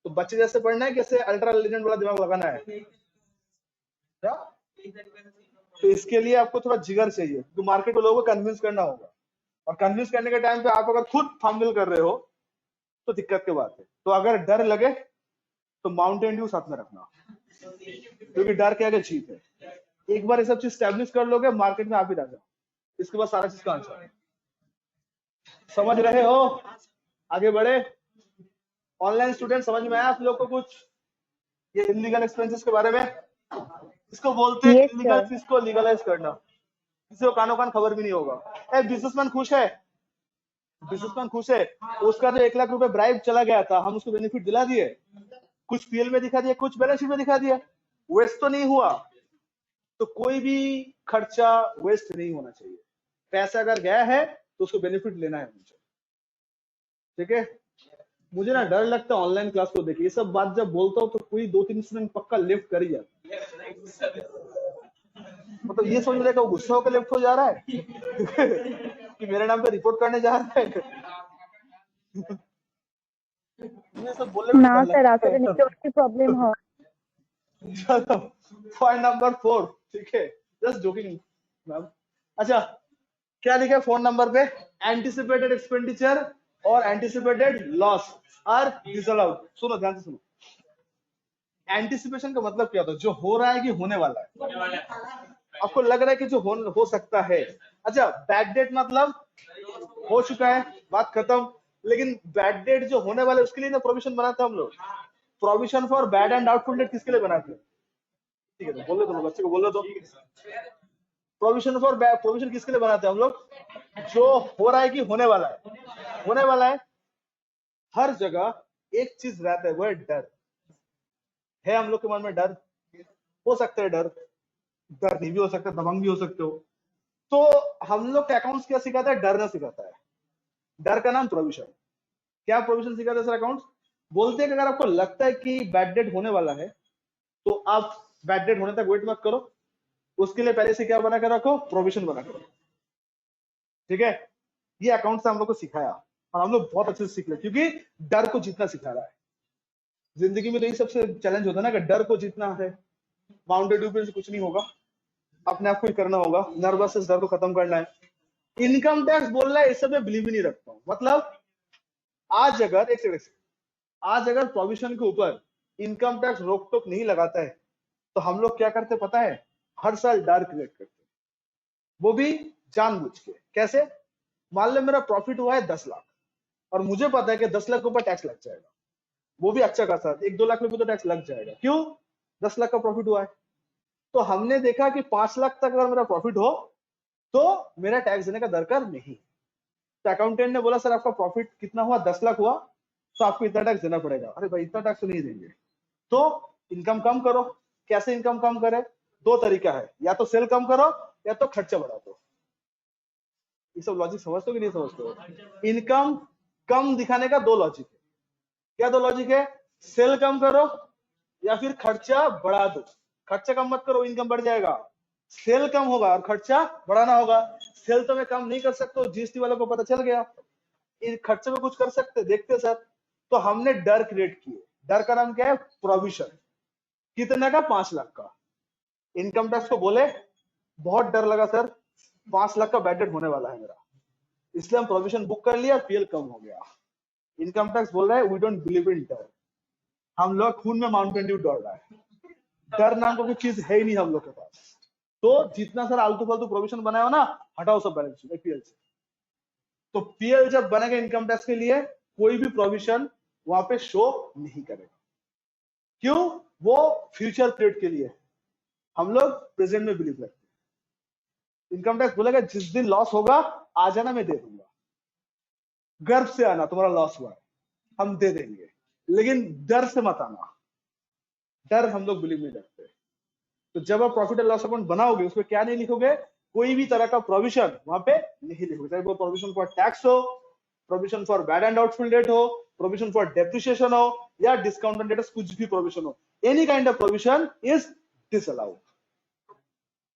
तो बच्चे जैसे पढ़ना है, कैसे अल्ट्रा लेजेंड वाला दिमाग लगाना है क्या? तो इसके लिए आपको थोड़ा जिगर चाहिए, तो मार्केट में लोगों को कन्विंस करना होगा, और कन्विंस करने के टाइम पे आप अगर खुद फंबल कर रहे हो तो दिक्कत की बात है। तो अगर डर लगे तो माउंटेन ड्यू साथ में रखना, क्योंकि डर के आगे जीत है। एक बार ये सब चीज स्टैब्लिश कर लोगे, मार्केट में आप ही राजा, इसके बाद सारा चीज का आंसर है। समझ रहे हो? आगे बढ़े। ऑनलाइन स्टूडेंट समझ में आया आप लोग को कुछ ये इलीगल एक्सपेंसेस के बारे में? इसको बोलते हैं इलीगल फीस को लीगलाइज करना, किसी को कानो कान खबर भी नहीं होगा। बिजनेसमैन खुश है, बिजनेसमैन खुश है, उसका जो 1,00,000 रुपए ब्राइब चला गया था, हम उसको बेनिफिट दिला दिए, कुछ पीएल में दिखा दिया, कुछ बैलेंस शीट में दिखा दिया, वेस्ट तो नहीं हुआ। तो कोई भी खर्चा वेस्ट नहीं होना चाहिए। पैसा अगर गया है तो उसको बेनिफिट लेना है मुझे, ठीक है। मुझे ना डर लगता है ऑनलाइन क्लास को देखिए, ये सब बात जब बोलता हूँ तो कोई 2-3 स्टूडेंट पक्का लेफ्ट कर ही जाता है। मतलब ये समझ में वो गुस्सा होकर लेफ्ट हो जा रहा है कि मेरे नाम पे रिपोर्ट करने जा रहा है। ये सब बोलने में না डर স্যার लगता আসলে है। নেটওয়ার্কের প্রবলেম হয়। पॉइंट नंबर 4, ठीक है, जस्ट जोकिंग मैम। अच्छा, क्या लिखा है फोन नंबर पे? एंटिसिपेटेड एक्सपेंडिचर और एंटिसिपेटेड लॉस आर डिसअलाउड। सुनो ध्यान से सुनो, एंटिसिपेशन का मतलब क्या होता है? जो हो रहा है कि होने वाला है, आपको लग रहा है कि जो हो सकता है। अच्छा, बैड डेट मतलब हो चुका है, बात खत्म। लेकिन बैड डेट जो होने वाला है उसके लिए ना प्रोविजन बनाते हैं हम लोग। Provision for bad and doubtful debt किसके लिए बनाते हैं? ठीक है, बोल दो बच्चे को, बोल दो। प्रोविजन फॉर बैड, प्रोविजन किसके लिए बनाते हैं हम लोग? जो हो रहा है कि होने वाला है, होने वाला है। हर जगह एक चीज रहता है, वो है डर। है हम लोग के मन में डर? हो सकता है डर, डर नहीं भी हो सकता, दबंग भी हो सकते हो। तो हम लोग के अकाउंट्स क्या सिखाता है? डरना सिखाता है। डर का नाम प्रोविजन। क्या प्रोविजन सिखाता है सर अकाउंट्स? बोलते हैं कि अगर आपको लगता है कि बैड डेट होने वाला है तो आप बैड डेट होने तक वेट मत करो, उसके लिए पहले से क्या बना कर रखो? प्रोविजन बना कर रखो, ठीक है। ये अकाउंट से हम लोग को सिखाया और हम लोग बहुत अच्छे से सीख ले, क्योंकि डर को जीतना सिखा रहा है। जिंदगी में तो यही सबसे चैलेंज होता है ना, कि डर को जीतना है। माउंटेन ड्यू से कुछ नहीं होगा, अपने आप को ही करना होगा। नर्वस डर को खत्म करना है। इनकम टैक्स बोल रहा है, इस सब में बिलीव ही नहीं रखता हूँ। मतलब आज अगर एक सेकंड, आज अगर प्रोविजन के ऊपर इनकम टैक्स रोक टोक नहीं लगाता है तो हम लोग क्या करते पता है? हर साल डर क्रिएट करते, वो भी जानबूझ के। कैसे? मान लो मेरा प्रॉफिट हुआ है 10 लाख और मुझे पता है कि 10 लाख के ऊपर टैक्स लग जाएगा, वो भी अच्छा खासा 1-2 लाख रुपए तो टैक्स लग जाएगा। क्यों? 10 लाख का प्रॉफिट हुआ है। तो हमने देखा कि 5 लाख तक अगर मेरा प्रॉफिट हो तो मेरा टैक्स देने का दरकार नहीं। तो अकाउंटेंट ने बोला सर आपका प्रॉफिट कितना हुआ? 10 लाख हुआ, तो आपको इतना टैक्स देना पड़ेगा। अरे भाई इतना टैक्स तो नहीं देंगे, तो इनकम कम करो। कैसे इनकम कम करे? 2 तरीका है, या तो सेल कम करो या तो खर्चा बढ़ा दो। ये सब लॉजिक समझते हो कि नहीं समझते हो? इनकम कम दिखाने का 2 लॉजिक है। क्या 2 लॉजिक है? सेल कम करो या फिर खर्चा बढ़ा दो। खर्चा कम मत करो, इनकम बढ़ जाएगा। सेल कम होगा और खर्चा बढ़ाना होगा। सेल तो मैं कम नहीं कर सकता, जीएसटी वालों को पता चल गया। इन खर्चे में कुछ कर सकते, देखते सर। तो हमने डर क्रिएट किए। डर का नाम क्या है? प्रोविजन। कितने का? 5 लाख का। इनकम टैक्स को बोले बहुत डर लगा सर, 5 लाख का बैड डेट होने वाला है मेरा, इसलिए हम प्रोविजन बुक कर लिया, पीएल कम हो गया। इनकम टैक्स बोल रहा है वी डोंट बिलीव इन डर। हम लोग खून में माउंटेन ड्यू दौड़ रहा है, डर नाम का कोई चीज है ही नहीं हम लोग के पास। तो जितना सर आलतू फालतू प्रोविजन बनाया हो ना, हटाओ सब बैलेंस शीट पीएल से। तो पीएल जब बनेगा इनकम टैक्स के लिए, कोई भी प्रोविजन वहां पे शो नहीं करेगा। क्यों? वो फ्यूचर क्रिएट के लिए। हम लोग प्रेजेंट में बिलीव रखते हैं। इनकम टैक्स बोलेगा जिस दिन लॉस होगा आ जाना, मैं दे दूंगा, गर्व से आना, तुम्हारा लॉस हुआ है हम दे देंगे, लेकिन डर से मत आना। डर हम लोग बिलीव नहीं रखते। तो जब आप प्रॉफिट एंड लॉस अकाउंट बनाओगे, उसमें क्या नहीं लिखोगे? कोई भी तरह का प्रोविजन वहां पे नहीं लिखोगे, चाहे वो प्रोविजन फॉर टैक्स हो, provision for bad and doubtful debt हो, प्रोविजन फॉर डेप्रिसिएशन हो, या डिस्काउंट ऑन डेट्स, कुछ भी प्रोविजन हो। Any kind of provision is disallowed.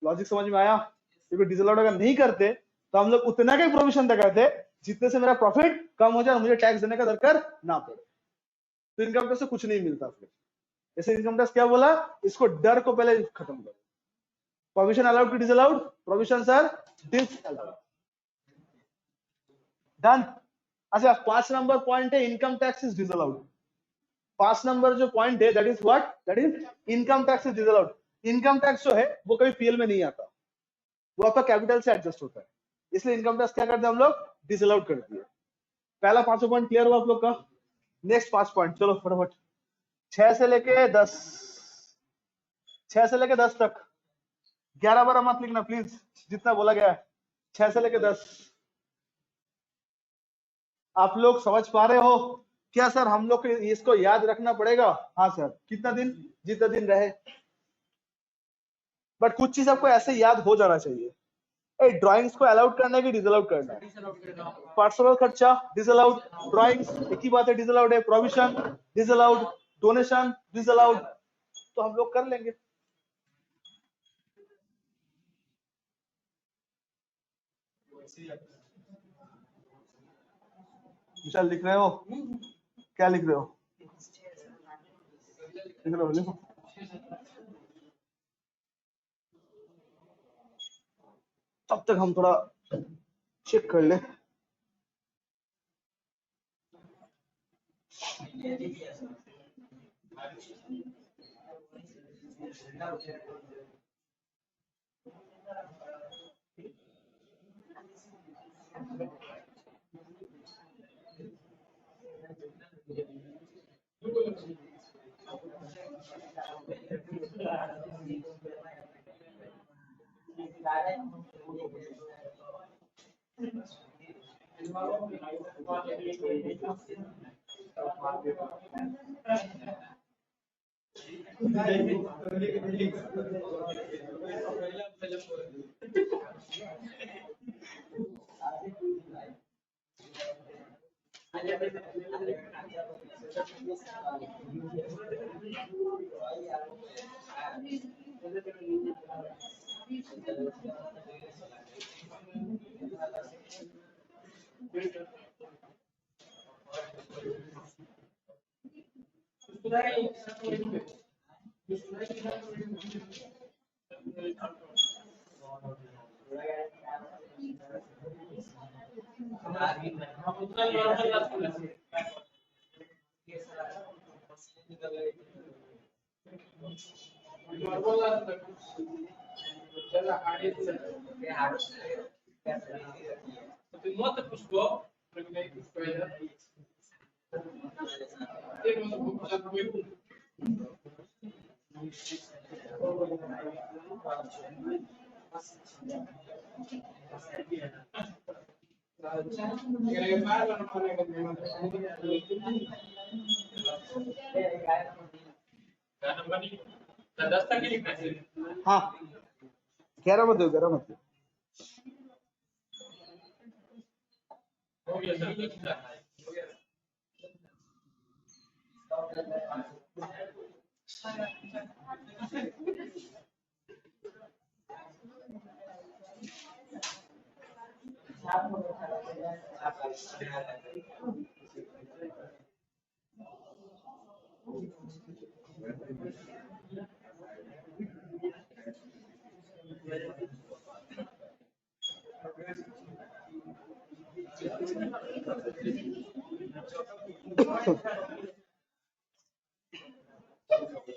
Logic समझ में आया? क्योंकि डिसअलाउड अगर नहीं करते तो हम लोग उतना का प्रोविजन लगाते जितने से मेरा प्रॉफिट कम हो जाए और मुझे टैक्स देने का दरकार ना पड़े। तो इनकम टैक्स से कुछ नहीं मिलता फिर। ऐसे इनकम टैक्स क्या बोला? इसको डर को पहले खत्म करो। Provision allowed to disallowed? Provision are disallowed. Done. अच्छा, 5 नंबर पॉइंट है income tax is disallowed. 5 number जो पॉइंट है that is what? That is income tax is disallowed. Income tax जो है वो कभी पीएल में नहीं आता, वो आपका कैपिटल से एडजस्ट होता है, इसलिए इनकम टैक्स क्या करते हैं हम लोग? डिसअलाउड कर दिए। पहला 5 पॉइंट क्लियर हुआ आप लोग का? नेक्स्ट 5 पॉइंट, चलो फटाफट। 6 से लेके 10, 6 से लेके 10 तक। 11-12 मत लिखना प्लीज, जितना बोला गया है। 6 से लेके 10 आप लोग समझ पा रहे हो? क्या सर हम लोग को इसको याद रखना पड़ेगा? हाँ सर, कितना दिन? जितना दिन रहे, बट कुछ चीज आपको ऐसे याद हो जाना चाहिए। ड्राइंग्स को अलाउड करना है कि डिसअलाउड करना है? पर्सनल खर्चा डिसअलाउड, ड्राइंग्स एक ही बात है, डिसअलाउड है। प्रोविजन डिसअलाउड, डोनेशन डिसअलाउड, तो हम लोग कर लेंगे। विशाल लिख रहे हो? क्या लिख रहे हो? लिख रहे हो? लिखो। तब तक हम थोड़ा चेक कर ले। हाँ 11 मत दो, 11 मत दो।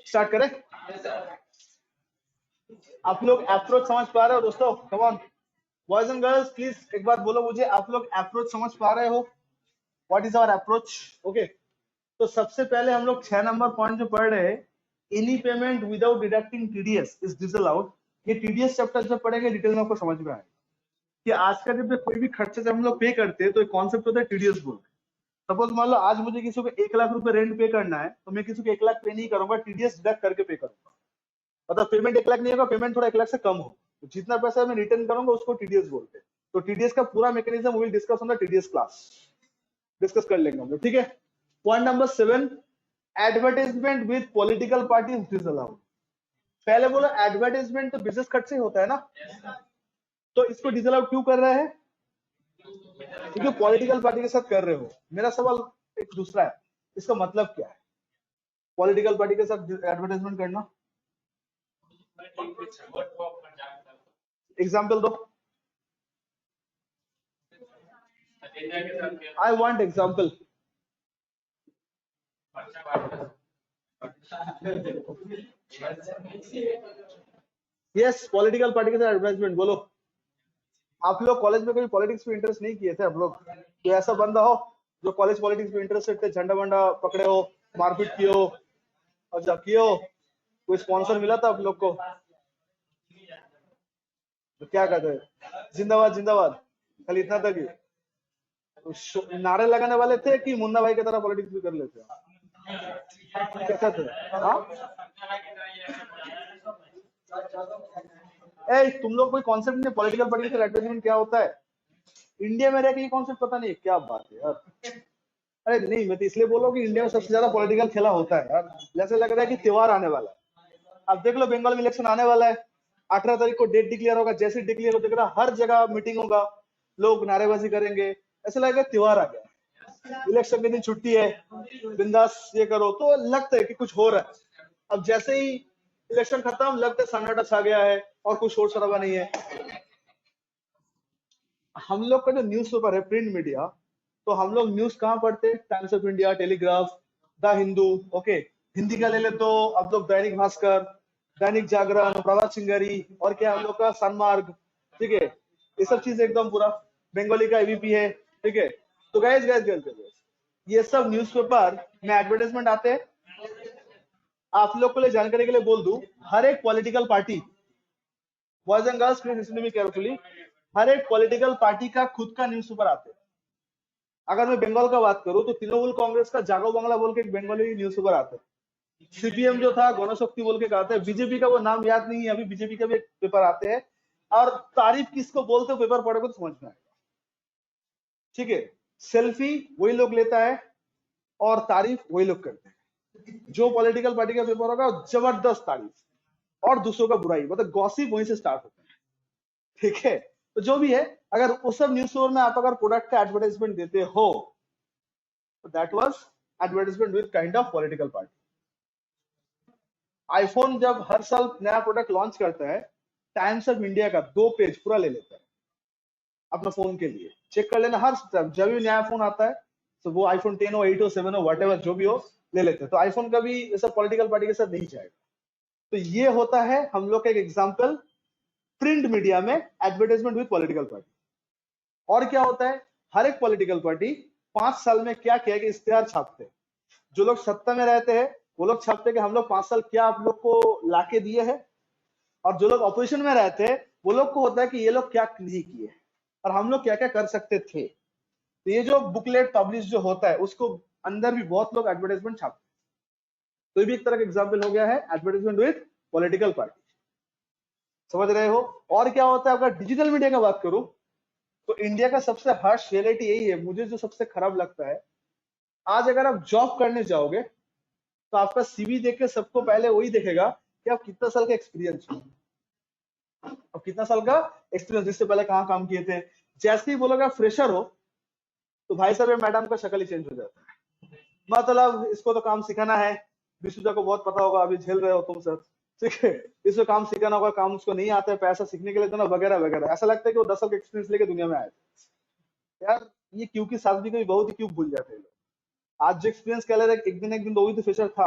स्टार्ट करें? आप लोग अप्रोच समझ पा रहे हो दोस्तों? Come on boys and girls, please एक बात बोलो मुझे, आप लोग अप्रोच समझ पा रहे हो? What is our approach? Okay, तो सबसे पहले हम लोग 6 नंबर पॉइंट जो पढ़ रहे हैं, any payment without deducting TDS is disallowed. ये टीडीएस चैप्टर जब पढ़ेंगे डिटेल में आपको समझ में आएगा कि आज का जब कोई भी खर्चे जब हम लोग पे करते हैं तो एक कॉन्सेप्ट होता है टीडीएस बोलते हैं। सपोज मान लो आज मुझे किसी को 1 लाख रुपए रेंट पे करना है, तो मैं किसी को 1 लाख पे नहीं करूंगा, टीडीएस डिडक्ट करके पे करूंगा। मतलब पेमेंट 1 लाख नहीं होगा, पेमेंट थोड़ा 1 लाख से कम हो, तो जितना पैसा मैं रिटर्न करूंगा उसको टीडीएस बोलते हैं। तो टीडीएस का पूरा mechanism we will discuss on the TDS class, discuss कर लेंगे हम लोग, ठीक है? Point number 7, advertisement with political party is allowed. पहले बोलो एडवर्टाइजमेंट तो बिजनेस खर्च से होता है ना, तो इसको डिसअलाउड क्यों कर रहे हैं? क्योंकि पॉलिटिकल पार्टी के साथ कर रहे हो। मेरा सवाल एक दूसरा है, इसका मतलब क्या है पॉलिटिकल पार्टी के साथ एडवर्टाइजमेंट करना? एग्जाम्पल दो, I want example. Yes, political party के साथ एडवर्टाइजमेंट। बोलो, आप लोग कॉलेज में कभी पॉलिटिक्स में इंटरेस्ट नहीं किए थे? आप लोग कोई ऐसा बंदा हो जो कॉलेज पॉलिटिक्स में इंटरेस्टेड थे, झंडा वंडा पकड़े हो, मारपीट किए हो और जब किए हो कोई स्पॉन्सर मिला था आप लोग को? तो क्या कहते हैं, जिंदाबाद जिंदाबाद, खाली इतना तक ही। तो नारे लगाने वाले थे कि मुन्ना भाई की तरह पॉलिटिक्स भी कर लेते हैं? कैसा थे? हाँ, तुम लोग कोई कॉन्सेप्ट नहीं, पॉलिटिकल पार्टी का एडवर्टाइजमेंट क्या होता है? इंडिया में रह के ये कॉन्सेप्ट पता नहीं है, क्या बात है यार। अरे नहीं, मैं तो इसलिए बोल रहा हूँ कि इंडिया में सबसे ज्यादा पॉलिटिकल खेला होता है यार। जैसे लग रहा है कि त्योहार आने वाला है। अब देख लो, बंगाल में इलेक्शन आने वाला है, 18 तारीख को डेट डिक्लेयर होगा। जैसे डिक्लेयर हो, देख रहा हर जगह मीटिंग होगा, लोग नारेबाजी करेंगे, ऐसा लगेगा त्योहार आ गया, इलेक्शन के दिन छुट्टी है, बिंदास ये करो, तो लगता है कि कुछ हो रहा है। अब जैसे ही इलेक्शन खत्म, लगता है सन्नाटा छा गया है और कुछ शोर शराबा नहीं है। हम लोग का जो न्यूज पेपर है, प्रिंट मीडिया, तो हम लोग न्यूज कहाँ पढ़ते हैं? Times of India, telegraph, the Hindu, okay. Hindi का ले ले तो अब लोग दैनिक भास्कर, दैनिक जागरण, प्रभात सिंगारी, और क्या हम लोग का सनमार्ग, ठीक है, ये सब चीज एकदम पूरा। बंगाली का एबीपी है, ठीक है। तो गाइस गाइस गाइस, ये सब न्यूज़पेपर में एडवर्टाइजमेंट आते हैं। आप लोग को लिए जानकारी के लिए बोल दूं, हर एक political party, boys and girls please listen to me carefully, हर एक पॉलिटिकल पार्टी का खुद का न्यूज़पेपर आते हैं। अगर मैं बंगाल का बात करूं तो तृणमूल कांग्रेस का जागो बांग्ला बोल के एक बंगाली न्यूज़पेपर आता है। सीपीएम जो था गणशक्ति बोल के आता है। बीजेपी का वो नाम याद नहीं है अभी, बीजेपी का भी एक पेपर आते हैं, और तारीफ किसको बोलते हो पेपर पढ़ोगे तो समझ में आएगा, ठीक है। सेल्फी वही लोग लेता है और तारीफ वही लोग करते हैं। जो पॉलिटिकल पार्टी का पेपर होगा जबरदस्त तारीफ और दूसरों का बुराई, मतलब गॉसिप वहीं से स्टार्ट होता है, ठीक है। तो जो भी है, अगर उस सब न्यूज पेपर में आप अगर प्रोडक्ट का एडवर्टाइजमेंट देते हो, तो that was advertisement with kind of political party. IPhone जब हर साल नया प्रोडक्ट लॉन्च करता है, टाइम्स ऑफ इंडिया का 2 पेज पूरा ले लेता है अपना फोन के लिए। चेक कर लेना, हर जब भी नया फोन आता है, तो वो आईफोन 10 हो, 8 हो, 7 हो, व्हाटएवर जो भी हो, ले लेते हैं। तो आईफोन का भी ये सब पॉलिटिकल पार्टी के साथ नहीं जाएगा। तो ये होता है हम लोग का एक एग्जांपल, प्रिंट मीडिया में एडवर्टाइजमेंट विद पॉलिटिकल पार्टी। और क्या होता है, हर एक पॉलिटिकल पार्टी 5 साल में क्या किया कि इश्तेहार छापते हैं। जो लोग सत्ता में रहते हैं वो लोग छापते हैं कि हम लोग 5 साल क्या आप लोग को लाके दिए हैं, और जो लोग ऑपोजिशन में रहते हैं वो लोग को होता है कि ये लोग क्या नहीं किए और हम लोग क्या क्या कर सकते थे। तो ये जो बुकलेट पब्लिश जो होता है, उसको अंदर भी बहुत लोग एडवर्टाइजमेंट छापते हैं। तो ये भी एक तरह का एग्जाम्पल हो गया है एडवर्टाइजमेंट विद पॉलिटिकल पार्टी। समझ रहे हो? और क्या होता है, अगर डिजिटल मीडिया का बात करूं तो इंडिया का सबसे हार्श रियलिटी यही है, मुझे जो सबसे खराब लगता है, आज अगर आप जॉब करने जाओगे तो आपका सीवी देख के सबको पहले वही देखेगा कि आप कितना साल का एक्सपीरियंस हो, अब कितना साल का एक्सपीरियंस, इससे पहले कहाँ काम किए थे। जैसे ही बोलोगे फ्रेशर हो, तो भाई साहब मैडम का शक्ल ही चेंज हो जाता है, मतलब इसको तो काम सिखाना है, विशुदा को बहुत पता होगा, अभी झेल रहे हो तुम सब, ठीक है, इसको काम सिखाना होगा, काम उसको नहीं आता है, पैसा सीखने के लिए देना, वगैरह वगैरह। ऐसा लगता है कि वो 10 साल का एक्सपीरियंस लेके दुनिया में आए थे यार। ये क्यों की शादी को बहुत ही क्यों भूल जाते हैं लोग। आज जो एक्सपीरियंस कह रहे थे, एक दिन तो वही तो फ्रेशर था,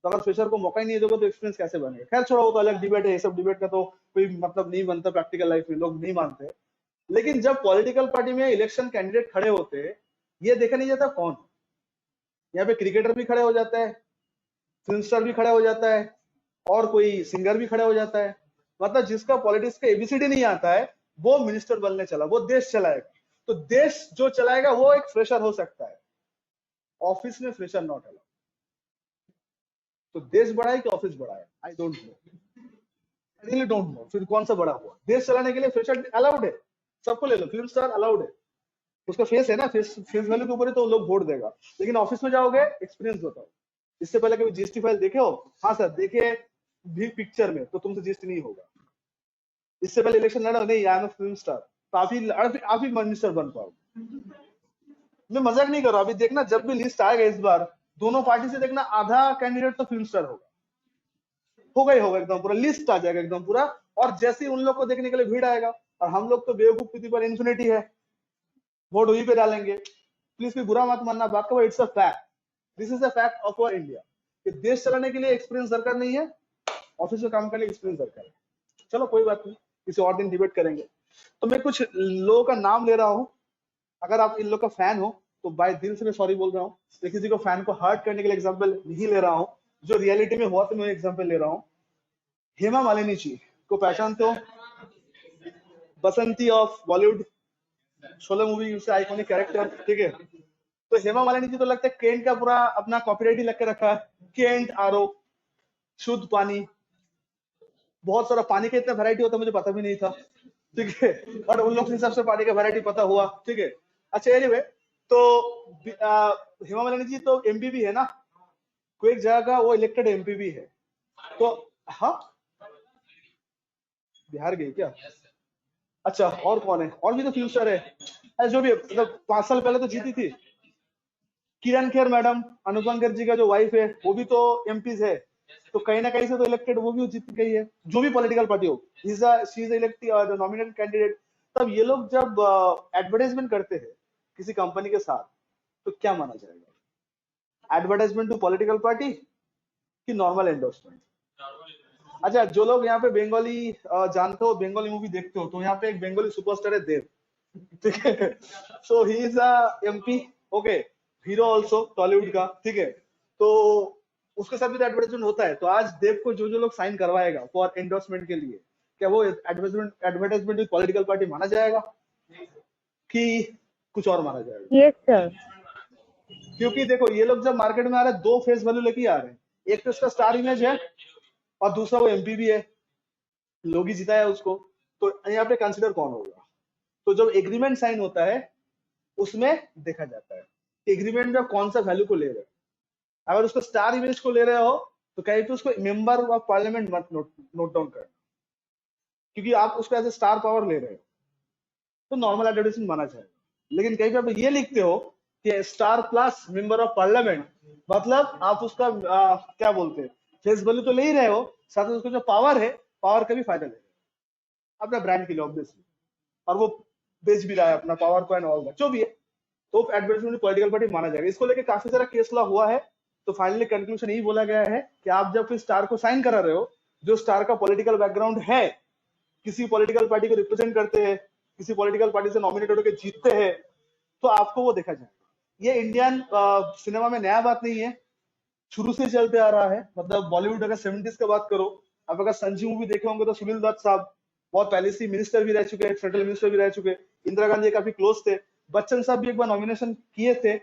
तो अगर फ्रेशर को मौका ही नहीं दोगे तो एक्सपीरियंस कैसे बनेगा। खैर छोड़ो, वो तो अलग डिबेट है, ये सब डिबेट का तो कोई मतलब नहीं बनता प्रैक्टिकल लाइफ में, लोग नहीं मानते। लेकिन जब पॉलिटिकल पार्टी में इलेक्शन कैंडिडेट खड़े होते हैं, ये देखा नहीं जाता कौन, यहाँ पे क्रिकेटर भी खड़े हो जाता है, फिल्म स्टार भी खड़ा हो जाता है, और कोई सिंगर भी खड़ा हो जाता है। मतलब जिसका पॉलिटिक्स का एबीसीडी नहीं आता है वो मिनिस्टर बनने चला, वो देश चलाएगा। तो देश जो चलाएगा वो एक फ्रेशर हो सकता है, ऑफिस में फ्रेशर नॉट अलाउड। तो देश बड़ा है कि ऑफिस बड़ा है, I don't know, I really don't know. फिर कौन सा बड़ा हुआ? देश चलाने के लिए फ्रेशर अलाउड है, सबको ले लो, फिल्म स्टार अलाउड है, उसका फेस है ना, फेस वैल्यू के ऊपर है तो लोग वोट देगा। लेकिन ऑफिस में जाओगे, एक्सपीरियंस बताओ, इससे पहले कभी जीएसटी फाइल देखे हो? हाँ सर देखे, भी पिक्चर में, तो तुमसे जीएसटी नहीं होगा। इससे पहले इलेक्शन लड़ा नहीं, I am a film star, तो आप ही मिनिस्टर बन पाओगे। मैं मजाक नहीं कर रहा, अभी देखना जब भी लिस्ट आएगा इस बार, दोनों पार्टी से देखना आधा कैंडिडेट तो फिल्म स्टार होगा ही होगा, एकदम पूरा लिस्ट आ जाएगा एकदम पूरा। और जैसे ही उन लोग को देखने के लिए भीड़ आएगा, और हम लोग तो बेवकूफ पर इन्फिनिटी है, वोट वही पे डालेंगे। प्लीज कोई बुरा मत मानना बात का, it's a fact, this is a fact of our India कि देश चलाने के लिए एक्सपीरियंस दरकार नहीं है, ऑफिस में काम करने के एक्सपीरियंस दरकार है। चलो कोई बात नहीं, किसी और दिन डिबेट करेंगे। तो मैं कुछ लोगों का नाम ले रहा हूँ, अगर आप इन लोग का फैन हो तो बाय दिल से मैं सॉरी बोल रहा हूँ। मैं किसी को फैन को हर्ट करने के लिए एग्जाम्पल नहीं ले रहा हूँ, जो रियलिटी में हुआ तो मैं एग्जाम्पल ले रहा हूँ। हेमा मालिनी जी को पहचानते हो? बसंती ऑफ बॉलीवुड, शोले मूवी से आइकॉनिक कैरेक्टर, ठीक है। तो हेमा मालिनी जी तो लगता है केंट का पूरा अपना कॉपीराइट ही लग के रखा है, केंट आरओ, शुद्ध पानी। बहुत सारा पानी का इतना वैरायटी होता है मुझे पता भी नहीं था, ठीक है, और उन लोग के हिसाब से पानी का वैरायटी पता हुआ, ठीक है। अच्छा एनीवे, तो हेमा मालिनी जी तो एमपी भी है ना, कोई एक जगह का वो इलेक्टेड एमपी भी है। तो हाँ, बिहार गई क्या? अच्छा, और कौन है? और भी तो फ्यूचर है। अरे जो भी है, मतलब 5 साल पहले तो जीती थी किरण खेर मैडम, अनुपम खेर जी का जो वाइफ है, वो भी तो एमपी है। तो कहीं ना कहीं से तो इलेक्टेड वो भी जीत गई है, जो भी पॉलिटिकल पार्टी हो, शी इज इलेक्टेड और नॉमिनेटेड कैंडिडेट। तब ये लोग जब एडवर्टाइजमेंट करते हैं किसी कंपनी के साथ, तो क्या माना जाएगा? एडवर्टाइजमेंट टू पॉलिटिकल पार्टी कि नॉर्मल एंडोर्समेंट? अच्छा, जो लोग यहाँ पे बंगाली जानते हो, बंगाली मूवी देखते हो, तो यहाँ पे एक बंगाली सुपरस्टार है देव, ठीक है। So he is a MP, okay, hero also Tollywood का, ठीक है। तो उसके साथ भी तो एडवर्टाइजमेंट होता है। तो आज देव को जो जो लोग साइन करवाएगा फॉर एंडोर्समेंट के लिए, क्या वो एडवर्टाइजमेंट विद पॉलिटिकल पार्टी माना जाएगा कि कुछ और माना जाएगा? Yes sir. क्योंकि देखो, ये लोग जब मार्केट में आ रहे हैं, दो फेस वैल्यू लेके आ रहे हैं। एक तो इसका स्टार इमेज है, और दूसरा वो एमपी भी है, लोग ही जिताया उसको। तो यहाँ पे कंसिडर कौन होगा? तो जब एग्रीमेंट साइन होता है, उसमें देखा जाता है एग्रीमेंट में आप कौन सा वैल्यू को ले रहे हो। अगर उसको स्टार इमेज को ले रहे हो, तो कहीं पे उसको मेंबर ऑफ पार्लियामेंट मत नोट डाउन कर, क्योंकि आप उसको एज ए स्टार पावर ले रहे हो, तो नॉर्मल एडवर्टाइजमेंट माना जाएगा। लेकिन कहीं पे आप ये लिखते हो कि star plus member of parliament, मतलब आप उसका क्या बोलते हैं, फेस वैल्यू तो ले ही रहे हो, साथ में उसका जो पावर है, पावर का भी फायदा ले रहे हो अपने ब्रांड के लिए ऑब्वियसली, और वो बेच भी रहा है अपना पावर को एंड ऑल दैट, जो भी है। तो एडवर्टाइजमेंट पॉलिटिकल पार्टी माना जाएगा। इसको लेके काफी सारा केस लॉ हुआ है। तो फाइनली कंक्लूजन यही बोला गया है कि आप जब कोई स्टार को साइन करा रहे हो, जो स्टार का पॉलिटिकल बैकग्राउंड है, किसी पॉलिटिकल पार्टी को रिप्रेजेंट करते हैं, किसी पॉलिटिकल पार्टी से नॉमिनेटेड होकर जीतते हैं, तो आपको वो देखा जाएगा। ये इंडियन सिनेमा में नया बात नहीं है, शुरू से चलते आ रहा है। मतलब बॉलीवुड अगर 70s की बात करो, आप अगर संजीव मूवी देखे होंगे तो सुनील दत्त साहब बहुत पहले से मिनिस्टर भी रह चुके हैं, सेंट्रल मिनिस्टर भी रह चुके हैं, इंदिरा गांधी काफी क्लोज थे, बच्चन साहब भी एक बार नॉमिनेशन किए थे,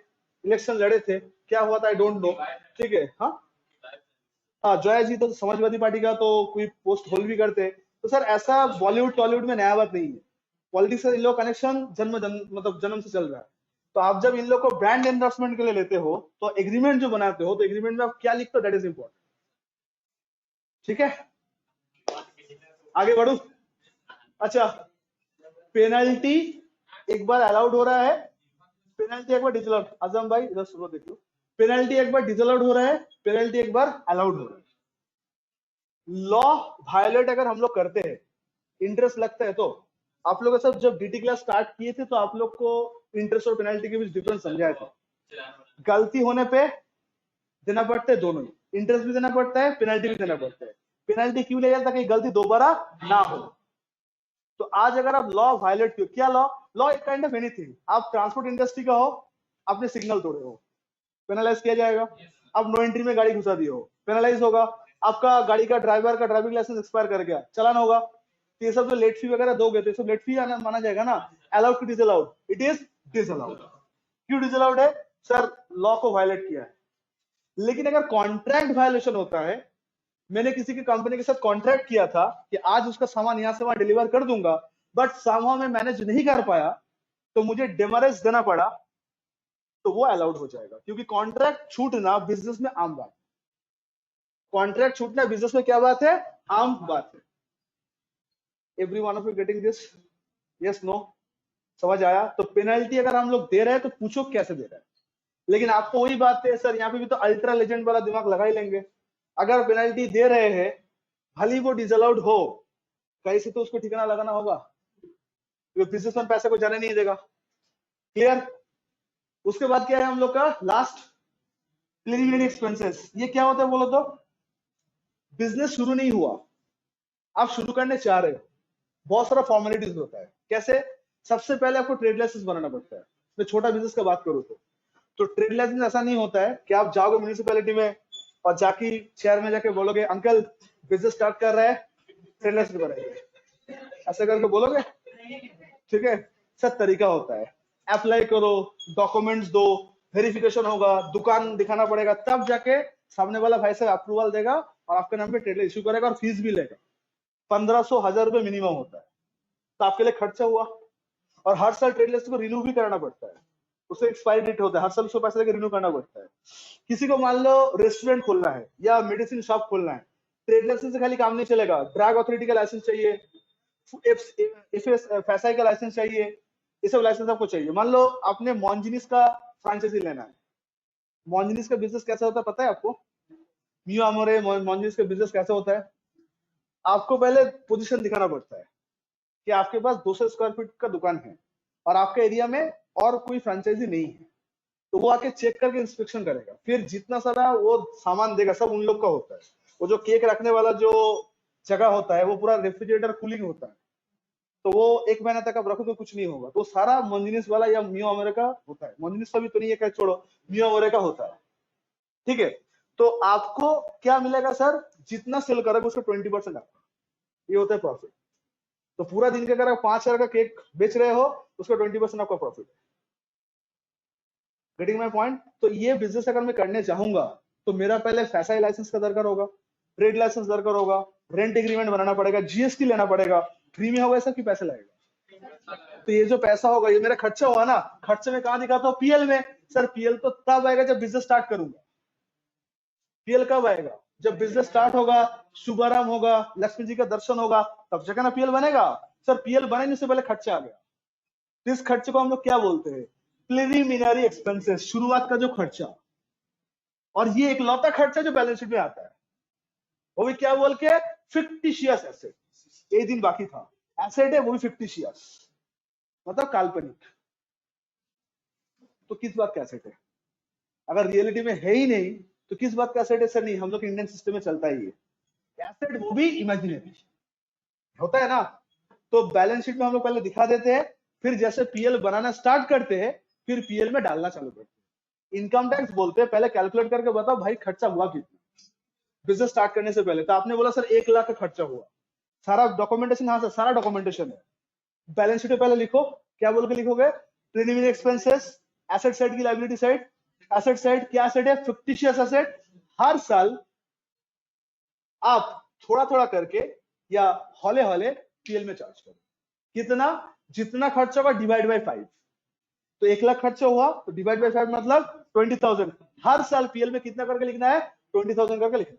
इलेक्शन लड़े थे, क्या हुआ था आई डोंट नो, ठीक है। हाँ हाँ, जया जी तो समाजवादी पार्टी का तो कोई पोस्ट होल्ड भी करते हैं। तो सर ऐसा बॉलीवुड टॉलीवुड में नया बात नहीं है, पॉलिटिक्स से इन लोग कनेक्शन मतलब जन्म से चल रहा है। तो आप जब इन लोग को ब्रांड एंडोर्समेंट के लिए लेते हो, तो एग्रीमेंट जो बनाते हो, तो एग्रीमेंट में आप क्या लिखते हो, दैट इज इंपॉर्टेंट, ठीक है। आगे बढ़ू। अच्छा, पेनल्टी एक बार अलाउड हो रहा है, पेनल्टी एक बार डिसअलाउड, आजम भाई इधर सुनो देखो, पेनल्टी एक बार डिसअलाउड हो रहा है, पेनल्टी एक बार अलाउड हो रहा है। लॉ वायलेट अगर हम लोग करते हैं, इंटरेस्ट लगता है, तो आप लोग सब जब डीटी क्लास स्टार्ट किए थे, तो आप लोग को इंटरेस्ट और पेनल्टी के बीच डिफरेंस समझाया था। गलती होने पे देना पड़ता है दोनों ही, इंटरेस्ट भी देना पड़ता है, पेनल्टी भी देना पड़ता है। पेनल्टी क्यों ले जाता है? कि गलती दोबारा ना हो। तो आज अगर आप लॉ वायलेट किया, क्या लॉ? लॉ एक काइंड ऑफ एनीथिंग। आप ट्रांसपोर्ट इंडस्ट्री का हो, आपने सिग्नल तोड़े हो, पेनलाइज किया जाएगा। आप नो एंट्री में गाड़ी घुसा दिए हो, पेनलाइज होगा। आपका गाड़ी का ड्राइवर का ड्राइविंग लाइसेंस एक्सपायर कर गया, चलान होगा। तो ये सब जो लेट फी वगैरह दोगे, तो ये सब लेट फी माना जाएगा ना। Allowed to disallowed, it is disallowed. क्यों डिसअलाउड है? सर लॉ को वायलेट किया है। लेकिन अगर कॉन्ट्रैक्ट वायलेशन होता है, मैंने किसी की कंपनी के साथ कॉन्ट्रैक्ट किया था कि आज उसका सामान यहां से वहां डिलीवर कर दूंगा, बट समहाउ मैं मैनेज नहीं कर पाया, तो मुझे डेमरेज देना पड़ा, तो वो अलाउड हो जाएगा। क्योंकि कॉन्ट्रैक्ट छूटना बिजनेस में आम बात, कॉन्ट्रैक्ट छूटना बिजनेस में क्या बात है? आम बात है। Every one of you getting this? Yes no? समझ आया? तो पेनल्टी अगर हम लोग दे रहे हैं, तो पूछो कैसे दे रहे हैं। लेकिन आपको वही बात है सर, यहाँ पे भी तो अल्ट्रा लेजेंड वाला दिमाग लगा ही लेंगे। अगर पेनल्टी दे रहे हैं, भले वो डिसअलाउड हो, कहीं से तो उसको ठिकाना लगाना होगा, बिजनेसमैन पैसे को जाने नहीं देगा। क्लियर? उसके बाद क्या है हम लोग का लास्ट, प्रिलिमिनरी एक्सपेंसेस। ये क्या होता है बोलो तो? बिजनेस शुरू नहीं हुआ, आप शुरू करने चाह रहे हो, बहुत सारा फॉर्मेलिटीज होता है। कैसे? सबसे पहले आपको ट्रेड लाइसेंस बनाना पड़ता है। मैं छोटा बिजनेस का बात करूँ तो ट्रेड लाइसेंस ऐसा नहीं होता है कि आप जाओगे म्यूनिसिपैलिटी में और जाके शहर में जाके बोलोगे अंकल बिजनेस स्टार्ट कर रहा है, ट्रेड लाइसेंस बनाइए, ऐसा करके बोलोगे, ठीक है। सर तरीका होता है, अप्लाई करो, डॉक्यूमेंट्स दो, वेरिफिकेशन होगा, दुकान दिखाना पड़ेगा, तब जाके सामने वाला भाई साहब अप्रूवल देगा और आपके नाम पे ट्रेड इश्यू करेगा और फीस भी लेगा। 1500-1000 रुपए मिनिमम होता है, तो आपके लिए खर्चा हुआ। और हर साल ट्रेड लाइसेंस को रिन्यू भी कराना पड़ता है, उससे एक्सपायरी डेट होता है, हर साल उसको पैसे लेकर रिन्यू करना पड़ता है। किसी को मान लो रेस्टोरेंट खोलना है या मेडिसिन शॉप खोलना है, ट्रेड लाइसेंस से खाली काम नहीं चलेगा, ड्रग अथॉरिटी का लाइसेंस चाहिए, FSI का लाइसेंस चाहिए, ये सब लाइसेंस आपको चाहिए। मान लो आपने मॉन्जिनिस का फ्रेंचाइजी लेना है, मॉन्जिनिस का बिजनेस कैसा होता है पता है आपको? मियो अमोरे मॉन्जिनिस का बिजनेस कैसा होता है? आपको पहले पोजीशन दिखाना पड़ता है कि आपके पास 200 स्क्वायर फीट का दुकान है और आपके एरिया में और कोई फ्रेंचाइजी नहीं है, तो वो आके चेक करके इंस्पेक्शन करेगा, फिर जितना सारा वो सामान देगा सब उन लोग का होता है। वो जो केक रखने वाला जो जगह होता है वो पूरा रेफ्रिजरेटर कूलिंग होता है, तो वो 1 महीना तक आप रखो तो कुछ नहीं होगा, तो सारा मॉन्जिनिस वाला या मियो अमोरे का होता है। मॉन्जिनिस का भी तो नहीं है, क्या छोड़ो, मियो अमोरे का होता है, ठीक है। तो आपको क्या मिलेगा सर? जितना सेल करोगे उसका 20% आपका, ये होता है प्रॉफिट। तो पूरा दिन का अगर आप 5000 का केक बेच रहे हो उसका 20% आपका प्रॉफिट। Getting my point? तो ये बिजनेस अगर मैं करने चाहूंगा तो मेरा पहले FSI लाइसेंस का दरकार होगा, ट्रेड लाइसेंस दरकार होगा, रेंट एग्रीमेंट बनाना पड़ेगा, GST लेना पड़ेगा। फ्री में होगा ऐसा कि पैसे लगेगा? तो ये जो पैसा होगा ये मेरा खर्चा हुआ ना, खर्चे में कहां दिखाता हूँ? PL में। सर PL तो तब आएगा जब बिजनेस स्टार्ट करूंगा। PL कब आएगा? जब बिजनेस स्टार्ट होगा, शुभारंभ होगा, लक्ष्मी जी का दर्शन होगा, तब जगह ना PL बनेगा। सर PL बने से पहले खर्चा आ गया। इस खर्चे को हम लोग क्या बोलते हैं? प्रिलिमिनरी एक्सपेंसेस, शुरुआत का जो खर्चा। और ये एक लौता खर्चा जो बैलेंस शीट में आता है, वो भी क्या बोल के? Fictitious asset. एक दिन बाकी था, एसेट है वो भी फिक्टिशियस, मतलब काल्पनिक। तो किस बात का एसेट है? अगर रियलिटी में है ही नहीं तो किस बात का एसेट है? सर नहीं, हम लोग इंडियन सिस्टम में चलता ही है, एसेट वो भी इमेजिनरी होता है ना। तो बैलेंस शीट में हम लोग पहले दिखा देते हैं, फिर जैसे PL बनाना स्टार्ट करते हैं फिर PL में डालना चालू करते हैं। इनकम टैक्स बोलते हैं पहले कैलकुलेट करके बताओ भाई खर्चा हुआ कितना बिजनेस स्टार्ट करने से पहले। तो आपने बोला सर 1 लाख का खर्चा हुआ, सारा डॉक्यूमेंटेशन, हाँ सर सारा डॉक्यूमेंटेशन है। बैलेंस शीट में पहले लिखो, क्या बोल के लिखोगे? प्रीलिमिनरी एक्सपेंसेस, एसेट साइड की लायबिलिटी साइड। एसेट साइड क्या एसेट है? Fictitious asset. हर साल आप थोड़ा थोड़ा करके या हौले हौले PL में चार्ज करो। कितना? जितना खर्चा होगा डिवाइड बाय 5। तो 1 लाख खर्चा हुआ तो डिवाइड बाय 5 मतलब 20,000। हर साल PL में कितना करके लिखना है? 20,000 करके लिखना।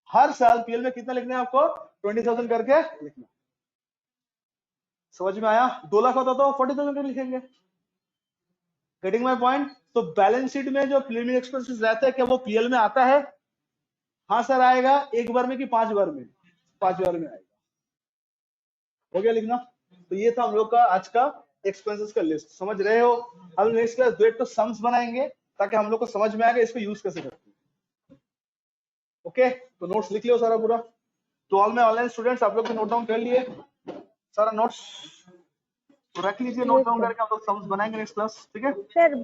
हर साल PL में कितना लिखना है आपको? 20,000 करके लिखना। समझ में आया? 2 लाख होता तो 40,000 करके लिखेंगे। Getting my point? तो बैलेंस शीट में जो प्रीलिमिनरी एक्सपेंसेस रहते हैं क्या वो PL में आता है? हाँ सर आएगा। 1 बार में कि 5 बार में? 5 बार में आएगा। हो गया लिखना? तो ये था हम लोग का आज का एक्सपेंसेस का लिस्ट। समझ रहे हो? हम नेक्स्ट क्लास डेट तो सम्स बनाएंगे ताकि हम लोग को समझ में आएगा इसको यूज कैसे करते हैं। ओके, तो नोट्स लिख लियो सारा पूरा। तो ऑल में ऑनलाइन स्टूडेंट्स आप लोग नोट डाउन कर लिए सारा नोट्स? तो रख लीजिए नोट डाउन करके, हम लोग सम्स बनाएंगे नेक्स्ट क्लास, ठीक है? सर